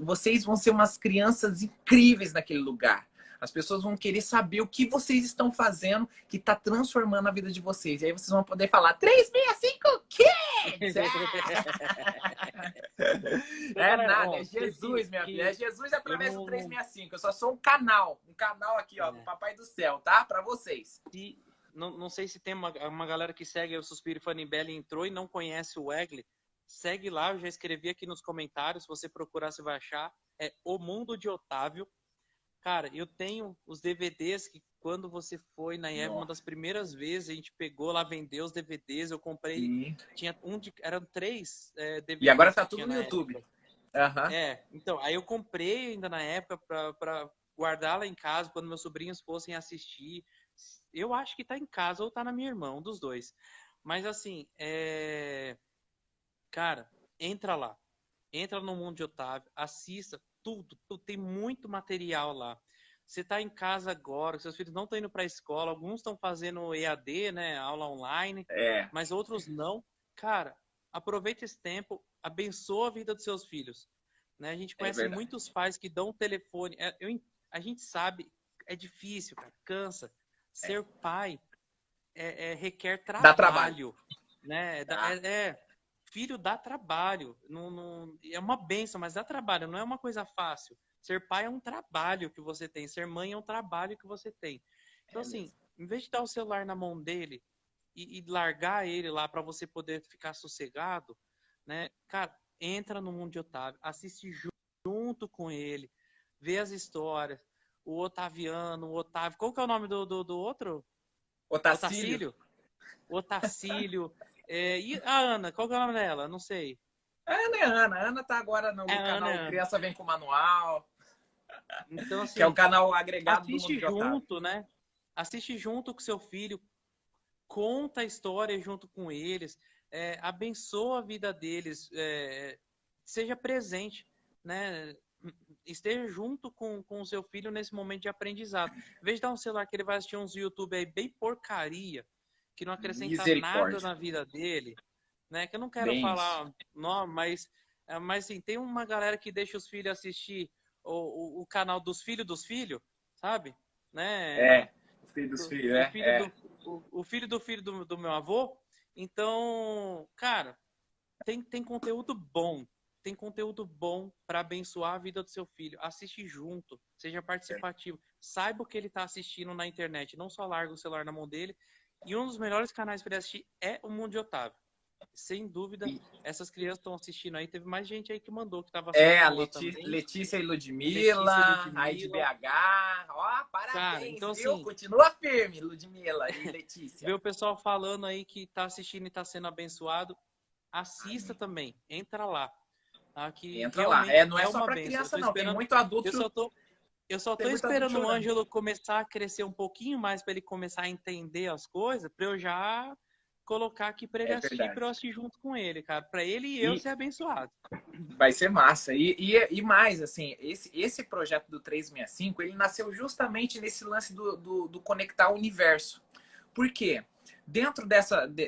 vão ser umas crianças incríveis naquele lugar. As pessoas vão querer saber o que vocês estão fazendo que está transformando a vida de vocês. E aí vocês vão poder falar 365 Kids! É nada, é Jesus, minha filha. É Jesus através do 365. Eu só sou um canal aqui, ó, do Papai do Céu, tá? Para vocês.
Não sei se tem uma galera que segue o Suspiro Fanibelli, entrou e não conhece o Wegley. Segue lá, eu já escrevi aqui nos comentários. Se você procurar, você vai achar. É O Mundo de Otávio. Cara, eu tenho os DVDs que quando você foi na época, uma das primeiras vezes, a gente pegou lá, vendeu os DVDs, eu comprei. Sim. Tinha eram 3 DVDs.
E agora tá tudo no YouTube.
Uhum. Então, aí eu comprei ainda na época pra guardar lá em casa, quando meus sobrinhos fossem assistir. Eu acho que tá em casa ou tá na minha irmã, um dos dois. Mas assim, cara, entra lá. Entra no Mundo de Otávio, assista tudo. Tem muito material lá. Você está em casa agora, seus filhos não estão indo para a escola, alguns estão fazendo EAD, né, aula online, mas outros não. Cara, aproveita esse tempo, abençoa a vida dos seus filhos. Né? A gente conhece muitos pais que dão o telefone. A gente sabe, é difícil, cara, cansa. Ser pai requer trabalho.
Dá trabalho.
Né? Filho dá trabalho. É uma bênção, mas dá trabalho. Não é uma coisa fácil. Ser pai é um trabalho que você tem. Ser mãe é um trabalho que você tem. Então, assim, em vez de dar o celular na mão dele e largar ele lá para você poder ficar sossegado, né? Cara, entra no Mundo de Otávio. Assiste junto com ele. Vê as histórias. O Otaviano, o Otávio. Qual que é o nome do outro?
Otacílio.
Otacílio. E a Ana, qual que é o nome dela? Não sei.
Ana é Ana. A Ana tá agora no canal Criança Vem com Manual.
Então, assim,
que é o canal agregado do Mundo de Otávio.
Assiste junto, né? Assiste junto com seu filho. Conta a história junto com eles. Abençoa a vida deles. Seja presente, né? Esteja junto com o seu filho nesse momento de aprendizado. Em vez de dar um celular que ele vai assistir uns YouTube aí bem porcaria, que não acrescenta nada na vida dele, né? Que eu não quero falar, não, mas assim, tem uma galera que deixa os filhos assistir o canal dos filhos, sabe? Né?
O filho dos filhos,
o filho do filho do meu avô. Então, cara, tem conteúdo bom. Tem conteúdo bom para abençoar a vida do seu filho. Assiste junto, seja participativo. Saiba o que ele está assistindo na internet. Não só larga o celular na mão dele. E um dos melhores canais para ele assistir é o Mundo de Otávio. Sem dúvida, essas crianças estão assistindo aí. Teve mais gente aí que mandou, que estava
assistindo. Letícia e Ludmilla, aí de BH. Ó, parabéns, cara, então, viu? Assim, continua firme, Ludmilla e Letícia.
Vê o pessoal falando aí que está assistindo e está sendo abençoado. Assista também. Entra lá. Tá? Que
entra lá. Não é só para criança, não. Tem muito adulto.
Eu só tô esperando o Ângelo começar a crescer um pouquinho mais para ele começar a entender as coisas, para eu já colocar aqui para ele assistir, para eu assistir junto com ele, cara. Para ele e eu ser abençoado.
Vai ser massa. E mais, assim, esse projeto do 365, ele nasceu justamente nesse lance do conectar o universo. Por quê? Dentro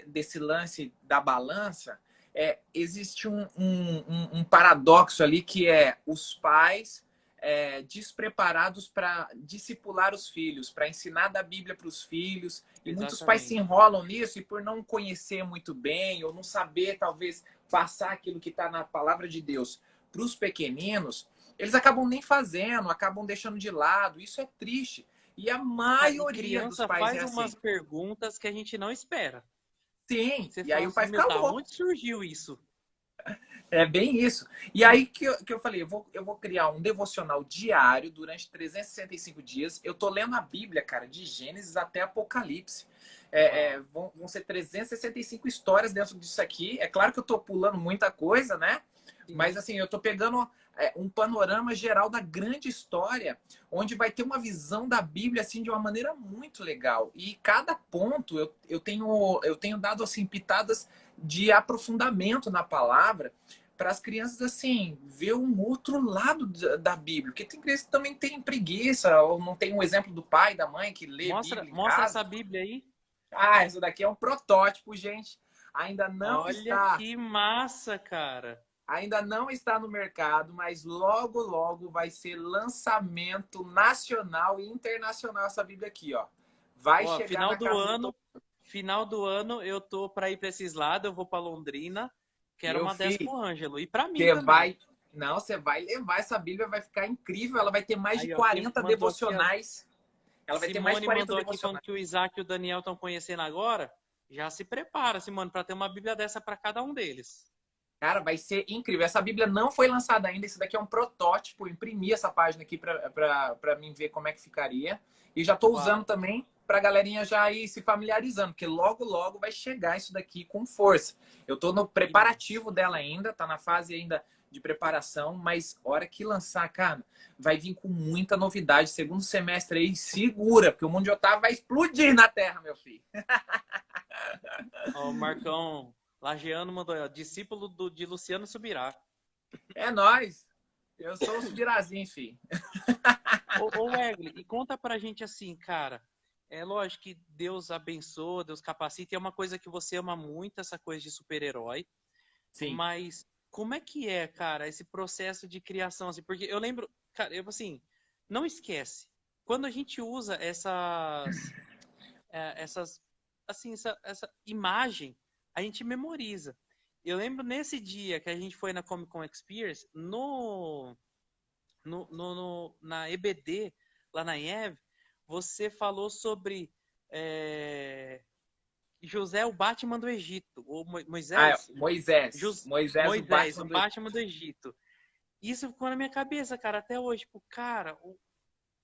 desse lance da balança, existe um paradoxo ali que os pais despreparados para discipular os filhos, para ensinar da Bíblia para os filhos. E muitos pais se
Exatamente.
enrolam nisso e por não conhecer muito bem ou não saber, talvez, passar aquilo que está na palavra de Deus para os pequeninos, eles acabam nem fazendo, acabam deixando de lado. Isso é triste. E a
Cara, e
maioria dos
criança
pais é
faz umas
assim.
perguntas que a gente não espera.
Sim,
Você
e aí
fala
o
assim,
pai
meu,
fica
da
louco.
onde surgiu isso?
É bem isso. E aí que eu falei, eu vou criar um devocional diário durante 365 dias. Eu tô lendo a Bíblia, cara, de Gênesis até Apocalipse.
Uau.
Vão ser 365 histórias dentro disso aqui. É claro que eu tô pulando muita coisa, né? Mas
Sim.
assim, eu tô pegando um panorama geral da grande história, onde vai ter uma visão da Bíblia assim de uma maneira muito legal. E cada ponto eu tenho dado assim pitadas de aprofundamento na palavra para as crianças assim ver um outro lado da Bíblia, porque tem criança que também tem preguiça ou não tem um exemplo do pai, da mãe que lê
Mostra,
Bíblia em
mostra
casa.
essa Bíblia aí.
Ah, isso daqui é um protótipo, gente. Ainda não
Olha
está,
que massa, cara.
ainda não está no mercado, mas logo logo vai ser lançamento nacional e internacional essa Bíblia aqui, ó. Vai
Ó,
chegar na casa de todo
final do ano eu tô para ir para esses lados, eu vou para Londrina, quero
meu
uma dessa
filho.
pro Ângelo e para mim
Você
também.
vai. Não, você vai levar essa Bíblia, vai ficar incrível. Ela vai ter mais de
Aí, ó, quem
40
mandou aqui, ó,
devocionais. Ela vai ter mais de
Simone
40
mandou aqui falando
devocionais.
que o Isaac e o Daniel estão conhecendo agora. Já se prepara, Simone, para ter uma Bíblia dessa para cada um deles.
Cara, vai ser incrível. Essa Bíblia não foi lançada ainda. Esse daqui é um protótipo. Eu imprimi essa página aqui para mim ver como é que ficaria. E já estou usando
Uau.
também para a galerinha já ir se familiarizando, porque logo, logo vai chegar isso daqui com força. Eu estou no
Que massa.
preparativo dela ainda, está na fase ainda de preparação, mas hora que lançar, cara, vai vir com muita novidade. Segundo semestre aí, segura, porque o mundo de Otávio vai explodir na Terra, meu filho.
Ó, o Marcão Lagiano mandou, ó, discípulo de Luciano Subirá.
É nóis. Eu sou o Subirazinho, filho.
Ô Wegley, e conta pra gente assim, cara. É lógico que Deus abençoa, Deus capacita, e é uma coisa que você ama muito, essa coisa de super-herói.
Sim.
Mas como é, cara, esse processo de criação, assim? Porque eu lembro, cara, eu assim, não esquece. Quando a gente usa essas assim, essa imagem, a gente memoriza. Eu lembro nesse dia que a gente foi na Comic Con Experience, na EBD, lá na IEV, você falou sobre José, o Batman do Egito, ou Moisés?
Moisés. Moisés, o
Moisés, o
Batman do...
Batman do Egito. Isso ficou na minha cabeça, cara, até hoje. Tipo, cara,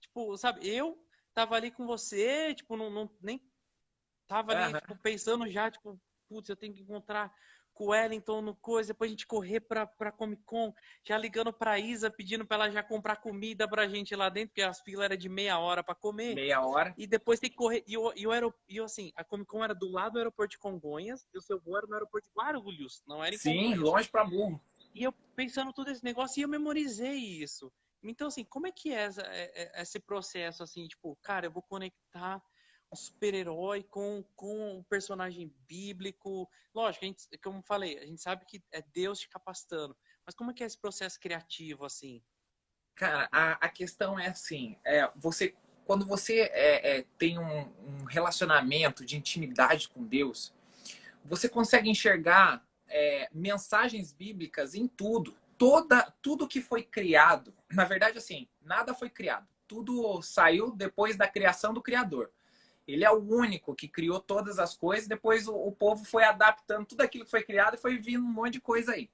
tipo, sabe, eu tava ali com você, tipo, nem tava ali,
Aham.
tipo, pensando já, tipo, putz, eu tenho que encontrar com o Wellington no coisa, depois a gente correr pra Comic Con, já ligando pra Isa, pedindo pra ela já comprar comida pra gente lá dentro, porque as filas eram de meia hora pra comer.
Meia hora.
E depois tem que correr. E eu, assim, a Comic Con era do lado do aeroporto de Congonhas, e o seu voo era no aeroporto de Guarulhos, não era em
Sim,
Congonhas.
longe pra burro.
E eu pensando todo esse negócio, e eu memorizei isso. Então, assim, como é que é esse processo, assim, tipo, cara, eu vou conectar um super-herói com um personagem bíblico. Lógico, como eu falei, a gente sabe que é Deus te capacitando. Mas como é que é esse processo criativo, assim?
Cara, a questão é assim, quando você tem um relacionamento de intimidade com Deus, você consegue enxergar mensagens bíblicas em tudo. Tudo que foi criado, na verdade, assim, nada foi criado. Tudo saiu depois da criação do Criador. Ele é o único que criou todas as coisas, depois o povo foi adaptando tudo aquilo que foi criado e foi vindo um monte de coisa aí.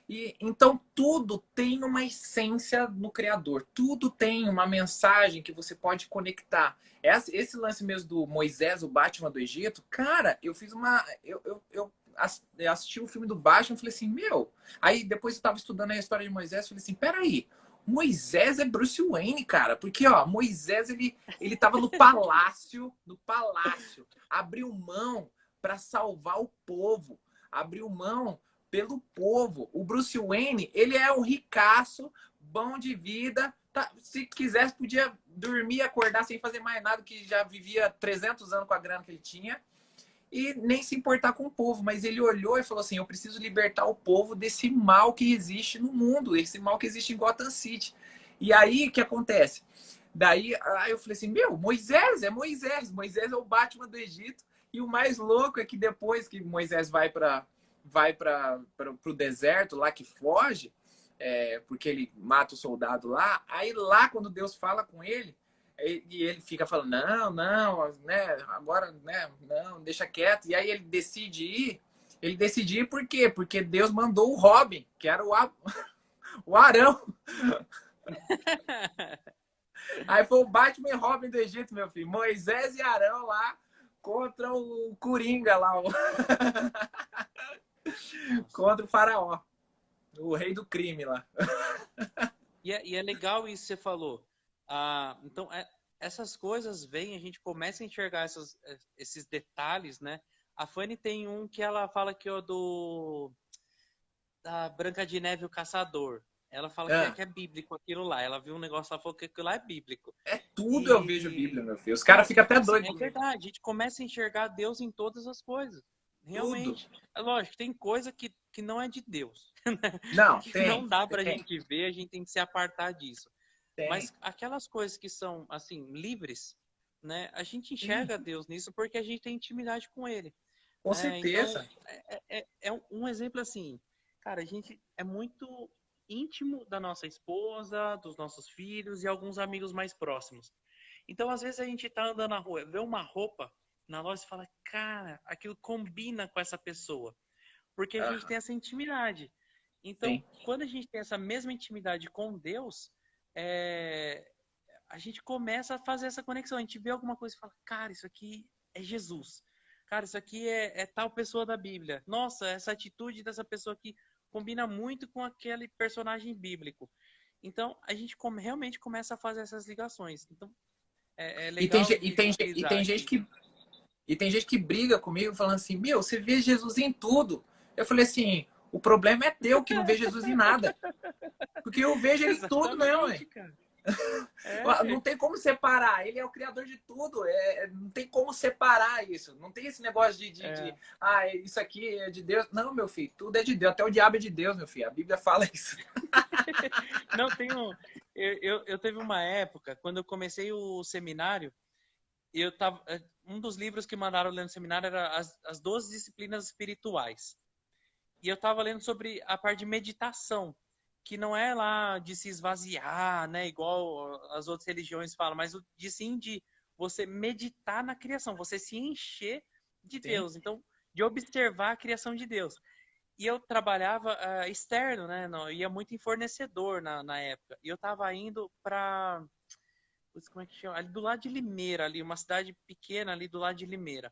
E então tudo tem uma essência no Criador, tudo tem uma mensagem que você pode conectar. Esse lance mesmo do Moisés, o Batman do Egito, cara, eu fiz uma. Eu assisti o filme do Batman e falei assim, meu. Aí depois eu tava estudando a história de Moisés e falei assim, peraí. Moisés é Bruce Wayne, cara, porque ó, Moisés ele tava no palácio, abriu mão para salvar o povo, abriu mão pelo povo. O Bruce Wayne, ele é um ricaço, bom de vida. Tá, se quisesse, podia dormir e acordar sem fazer mais nada, que já vivia 300 anos com a grana que ele tinha. E nem se importar com o povo. Mas ele olhou e falou assim, eu preciso libertar o povo desse mal que existe no mundo, esse mal que existe em Gotham City. E aí, o que acontece? Daí, aí eu falei assim, meu, Moisés, Moisés é o Batman do Egito. E o mais louco é que depois que Moisés vai para o deserto, lá que foge, porque ele mata o soldado lá, aí lá quando Deus fala com ele, e ele fica falando, não, não, né, agora, né, não, deixa quieto. E aí ele decide ir por quê? Porque Deus mandou o Robin, que era o Arão. Aí foi o Batman e Robin do Egito, meu filho. Moisés e Arão lá contra o Coringa lá,
Nossa.
contra o faraó, o rei do crime lá.
E é legal isso que você falou. Então, essas coisas vêm, a gente começa a enxergar esses detalhes, né? A Fanny tem um que ela fala que é o da Branca de Neve e o Caçador. Ela fala que é bíblico aquilo lá. Ela viu um negócio lá e falou que aquilo lá é bíblico.
Tudo eu vejo Bíblia,
E,
meu filho. Os caras
cara,
ficam até
assim,
doidos
é
comigo.
verdade. A gente começa a enxergar Deus em todas as coisas.
Tudo.
Realmente. É lógico, tem coisa que não é de Deus.
Não,
Que não
tem,
dá pra
tem,
gente ver, a gente tem que se apartar disso.
tem.
Mas aquelas coisas que são, assim, livres, né? A gente
Sim,
enxerga Deus nisso porque a gente tem intimidade com Ele.
com
Né? Então,
certeza.
é um exemplo assim, cara, a gente é muito íntimo da nossa esposa, dos nossos filhos e alguns amigos mais próximos. Então, às vezes a gente tá andando na rua, vê uma roupa na loja e fala, cara, aquilo combina com essa pessoa, porque a gente
Aham,
tem essa intimidade. Então,
sim.
quando a gente tem essa mesma intimidade com Deus, é, a gente começa a fazer essa conexão. A gente vê alguma coisa e fala, cara, isso aqui é Jesus. Cara, isso aqui é tal pessoa da Bíblia. Nossa, essa atitude dessa pessoa aqui combina muito com aquele personagem bíblico. Então, a gente realmente começa a fazer essas ligações. Então, é
E tem,
legal de
e
frisar
tem gente
aqui.
que briga comigo falando assim, meu, você vê Jesus em tudo. Eu falei assim, o problema é teu que não vê Jesus em nada. Porque eu vejo ele em tudo mesmo,
Exatamente,
hein?
cara.
Não
É,
tem como separar. Ele é o criador de tudo. Não tem como separar isso. Não tem esse negócio
é.
isso aqui é de Deus. Não, meu filho, tudo é de Deus. Até o diabo é de Deus, meu filho. A Bíblia fala isso.
Não, tem um. Eu teve uma época, quando eu comecei o seminário, eu tava. Um dos livros que mandaram ler no seminário era as 12 disciplinas espirituais. E eu estava lendo sobre a parte de meditação, que não é lá de se esvaziar, né, igual as outras religiões falam, mas de sim de você meditar na criação, você se encher de
Sim.
Deus. Então, de observar a criação de Deus. E eu trabalhava externo, né? Não, eu ia muito em fornecedor na época. E eu estava indo para, como é que chama? Ali do lado de Limeira, ali, uma cidade pequena ali do lado de Limeira.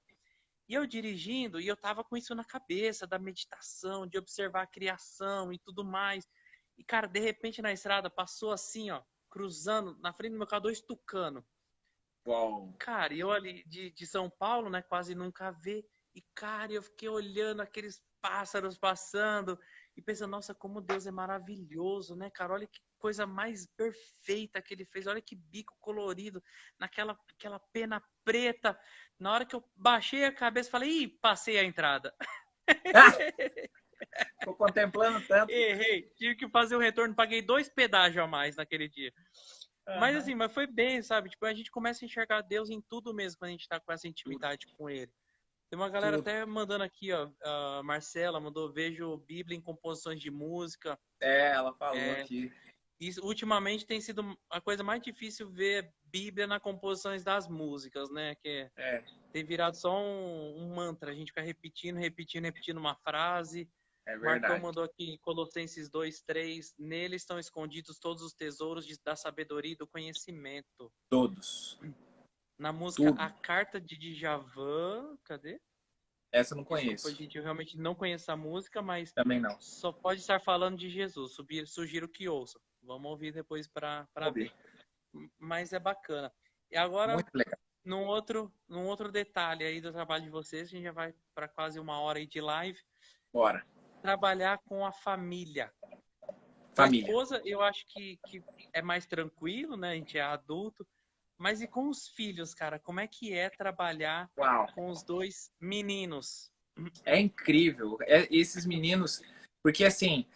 E eu dirigindo, e eu tava com isso na cabeça, da meditação, de observar a criação e tudo mais. E, cara, de repente na estrada passou assim, ó, cruzando, na frente do meu carro, dois tucano.
Uau.
Cara, e eu ali de São Paulo, né, quase nunca vê. E, cara, eu fiquei olhando aqueles pássaros passando e pensando, nossa, como Deus é maravilhoso, né, cara? Olha que coisa mais perfeita que ele fez. Olha que bico colorido, aquela pena preta. Na hora que eu baixei a cabeça, falei, ih, passei a entrada.
Tô contemplando tanto.
Errei, tive que fazer o retorno, paguei 2 pedágios a mais naquele dia. Mas
Aham.
assim, mas foi bem, sabe? Tipo, a gente começa a enxergar Deus em tudo mesmo quando a gente tá com essa
Tudo,
intimidade com Ele. Tem uma galera
tudo.
até mandando aqui, ó. A Marcela mandou, vejo Bíblia em composições de música.
Ela falou
É,
aqui.
isso, ultimamente tem sido a coisa mais difícil ver Bíblia nas composições das músicas, né?
É,
tem virado só um mantra. A gente fica repetindo, repetindo, repetindo uma frase.
é
Marcão
verdade.
mandou aqui Colossenses 2:3. Nele estão escondidos todos os tesouros da sabedoria e do conhecimento.
Todos.
Na música
Tudo.
A Carta de Djavan, cadê?
Essa eu não
Desculpa,
conheço.
gente, eu realmente não conheço a música, mas
Também não.
só pode estar falando de Jesus. Sugiro que ouça. Vamos ouvir depois para
Vamos
ver.
ver.
Mas é bacana. E agora,
Muito legal.
num outro detalhe aí do trabalho de vocês, a gente já vai para quase 1 hora aí de live.
Bora.
Trabalhar com a família. Com a
Família.
esposa, eu acho que é mais tranquilo, né? A gente é adulto. Mas e com os filhos, cara? Como é que é trabalhar
Uau.
com os dois meninos?
É incrível. Esses meninos, Porque, assim,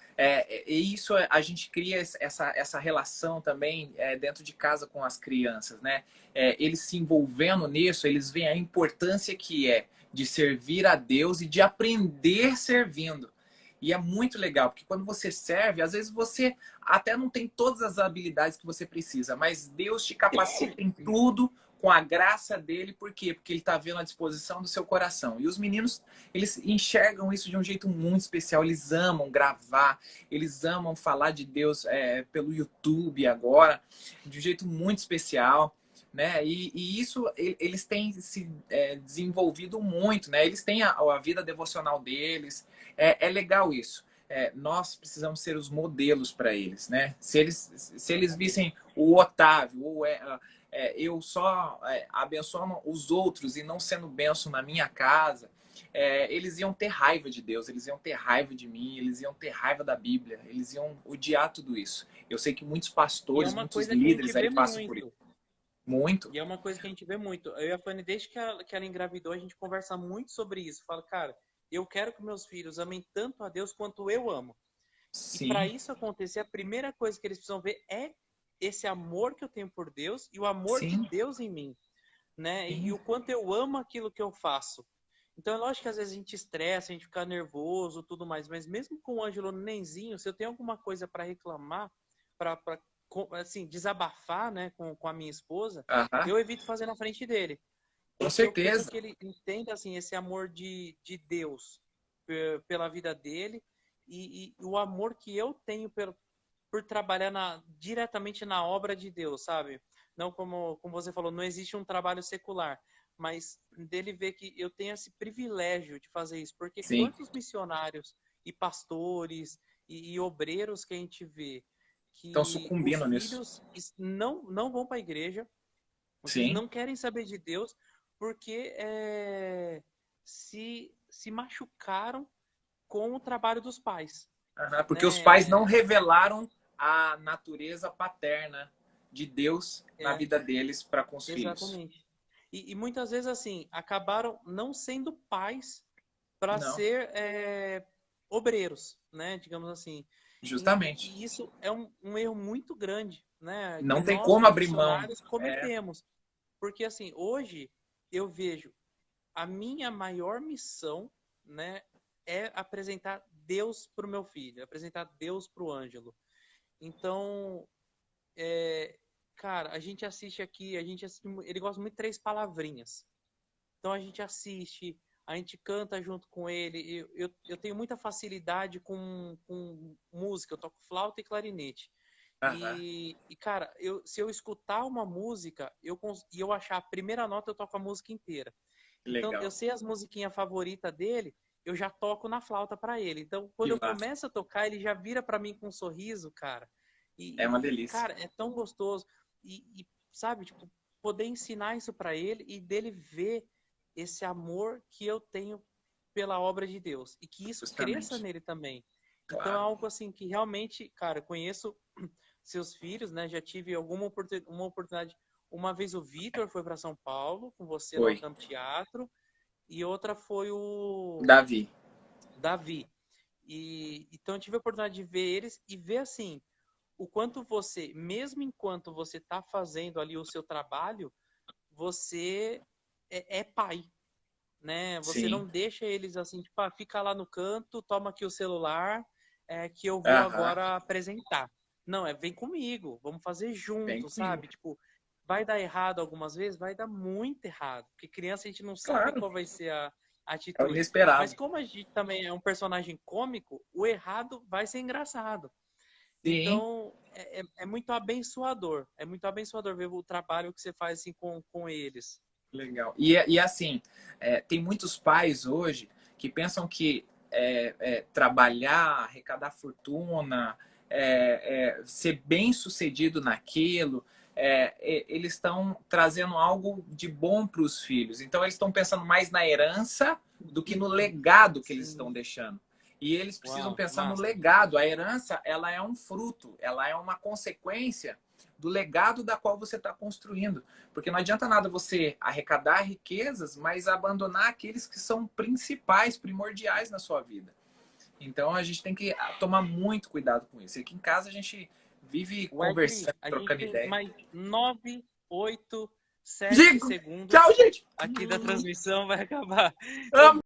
isso a gente cria essa relação também dentro de casa com as crianças, né? Eles se envolvendo nisso, eles veem a importância que é de servir a Deus e de aprender servindo. E é muito legal, porque quando você serve, às vezes você até não tem todas as habilidades que você precisa, mas Deus te capacita em tudo com a graça dele. Por quê? Porque ele está vendo a disposição do seu coração. E os meninos, eles enxergam isso de um jeito muito especial. Eles amam gravar, eles amam falar de Deus pelo YouTube agora, de um jeito muito especial. Né? E isso eles têm se desenvolvido muito, né? Eles têm a vida devocional deles. É legal isso. Nós precisamos ser os modelos para eles, né? Se eles vissem o Otávio ou eu só abençoando os outros e não sendo benção na minha casa, eles iam ter raiva de Deus, eles iam ter raiva de mim, eles iam ter raiva da Bíblia, eles iam odiar tudo isso. Eu sei que muitos
E é
pastores,
uma
muitos
coisa que a gente
líderes
vê
aí passam por isso.
muito.
Muito.
E é uma coisa que a gente vê muito. Eu e a Fanny, desde que ela engravidou, a gente conversa muito sobre isso. Fala, cara, eu quero que meus filhos amem tanto a Deus quanto eu amo. E para
Sim,
isso acontecer, a primeira coisa que eles precisam ver é esse amor que eu tenho por Deus e o amor de
sim,
Deus em mim, né? E
sim.
o quanto eu amo aquilo que eu faço. Então é lógico que às vezes a gente estressa, a gente fica nervoso, tudo mais, mas mesmo com o Ângelo nenenzinho, se eu tenho alguma coisa para reclamar, para assim, desabafar, né, com a minha esposa,
Aham,
eu evito fazer na frente dele.
com
Porque eu quero
certeza.
que ele entenda assim, esse amor de Deus pela vida dele e o amor que eu tenho por trabalhar diretamente na obra de Deus, sabe? Não como você falou, não existe um trabalho secular, mas dele ver que eu tenho esse privilégio de fazer isso. Porque
Sim,
quantos missionários e pastores e obreiros que a gente vê
estão
que os
sucumbindo nisso.
filhos não vão para a igreja, os filhos
Sim,
não querem saber de Deus porque se machucaram com o trabalho dos pais,
aham, porque os pais não
né?
revelaram a natureza paterna de Deus na
É,
vida deles para com os filhos.
exatamente. E muitas vezes, assim, acabaram não sendo pais para
Não,
ser obreiros, né? Digamos assim.
justamente.
E isso é um erro muito grande, né? Que
Não tem
nós,
como
como
abrir mão.
missionários, cometemos. Porque, assim, hoje eu vejo a minha maior missão, né, é apresentar Deus para o meu filho, apresentar Deus para o Ângelo. Então, cara, a gente assiste aqui, ele gosta muito de Três Palavrinhas. Então a gente assiste, a gente canta junto com ele. Eu tenho muita facilidade com música, eu toco flauta e clarinete.
Aham,
Cara, se eu escutar uma música e eu achar a primeira nota, eu toco a música inteira. Então, eu
legal.
sei as musiquinhas favoritas dele, eu já toco na flauta para ele. Então, quando
Que
eu
massa.
começo a tocar, ele já vira para mim com um sorriso, cara.
É uma delícia.
Cara, é tão gostoso. Sabe, tipo, poder ensinar isso para ele e dele ver esse amor que eu tenho pela obra de Deus e que isso cresça
Justamente.
nele também. Então, é
Claro.
algo assim que realmente, cara, eu conheço seus filhos, né? Já tive uma oportunidade. Uma vez o Vitor foi para São Paulo com você no
Foi.
Campo Teatro e outra foi o
Davi.
Davi. Então eu tive a oportunidade de ver eles e ver assim o quanto você, mesmo enquanto você está fazendo ali o seu trabalho, você é pai, né? Você
Sim.
não deixa eles assim, tipo, fica lá no canto, toma aqui o celular, que eu vou
Aham.
agora apresentar. Não, vem comigo, vamos fazer
Vem
junto,
comigo.
sabe? Tipo, vai dar errado algumas vezes, vai dar muito errado, porque criança a gente não sabe
Claro.
qual vai ser a
É o
atitude. Mas
inesperado.
como a gente também é um personagem cômico, o errado vai ser engraçado.
Sim.
Então, é muito abençoador ver o trabalho que você faz assim com eles.
Legal. E assim, tem muitos pais hoje que pensam que trabalhar, arrecadar fortuna, ser bem sucedido naquilo, eles estão trazendo algo de bom para os filhos. Então, eles estão pensando mais na herança do que no legado que eles estão
Sim.
deixando. E eles precisam
Uau,
pensar no
massa.
legado. A herança, ela é um fruto, ela é uma consequência do legado da qual você está construindo. Porque não adianta nada você arrecadar riquezas, mas abandonar aqueles que são principais, primordiais na sua vida. Então a gente tem que tomar muito cuidado com isso. E aqui em casa a gente vive conversando,
A gente
trocando
tem
ideia.
mais 9, 8, 7
Digo,
segundos
tchau, gente!
aqui da transmissão, vai acabar.
Amo.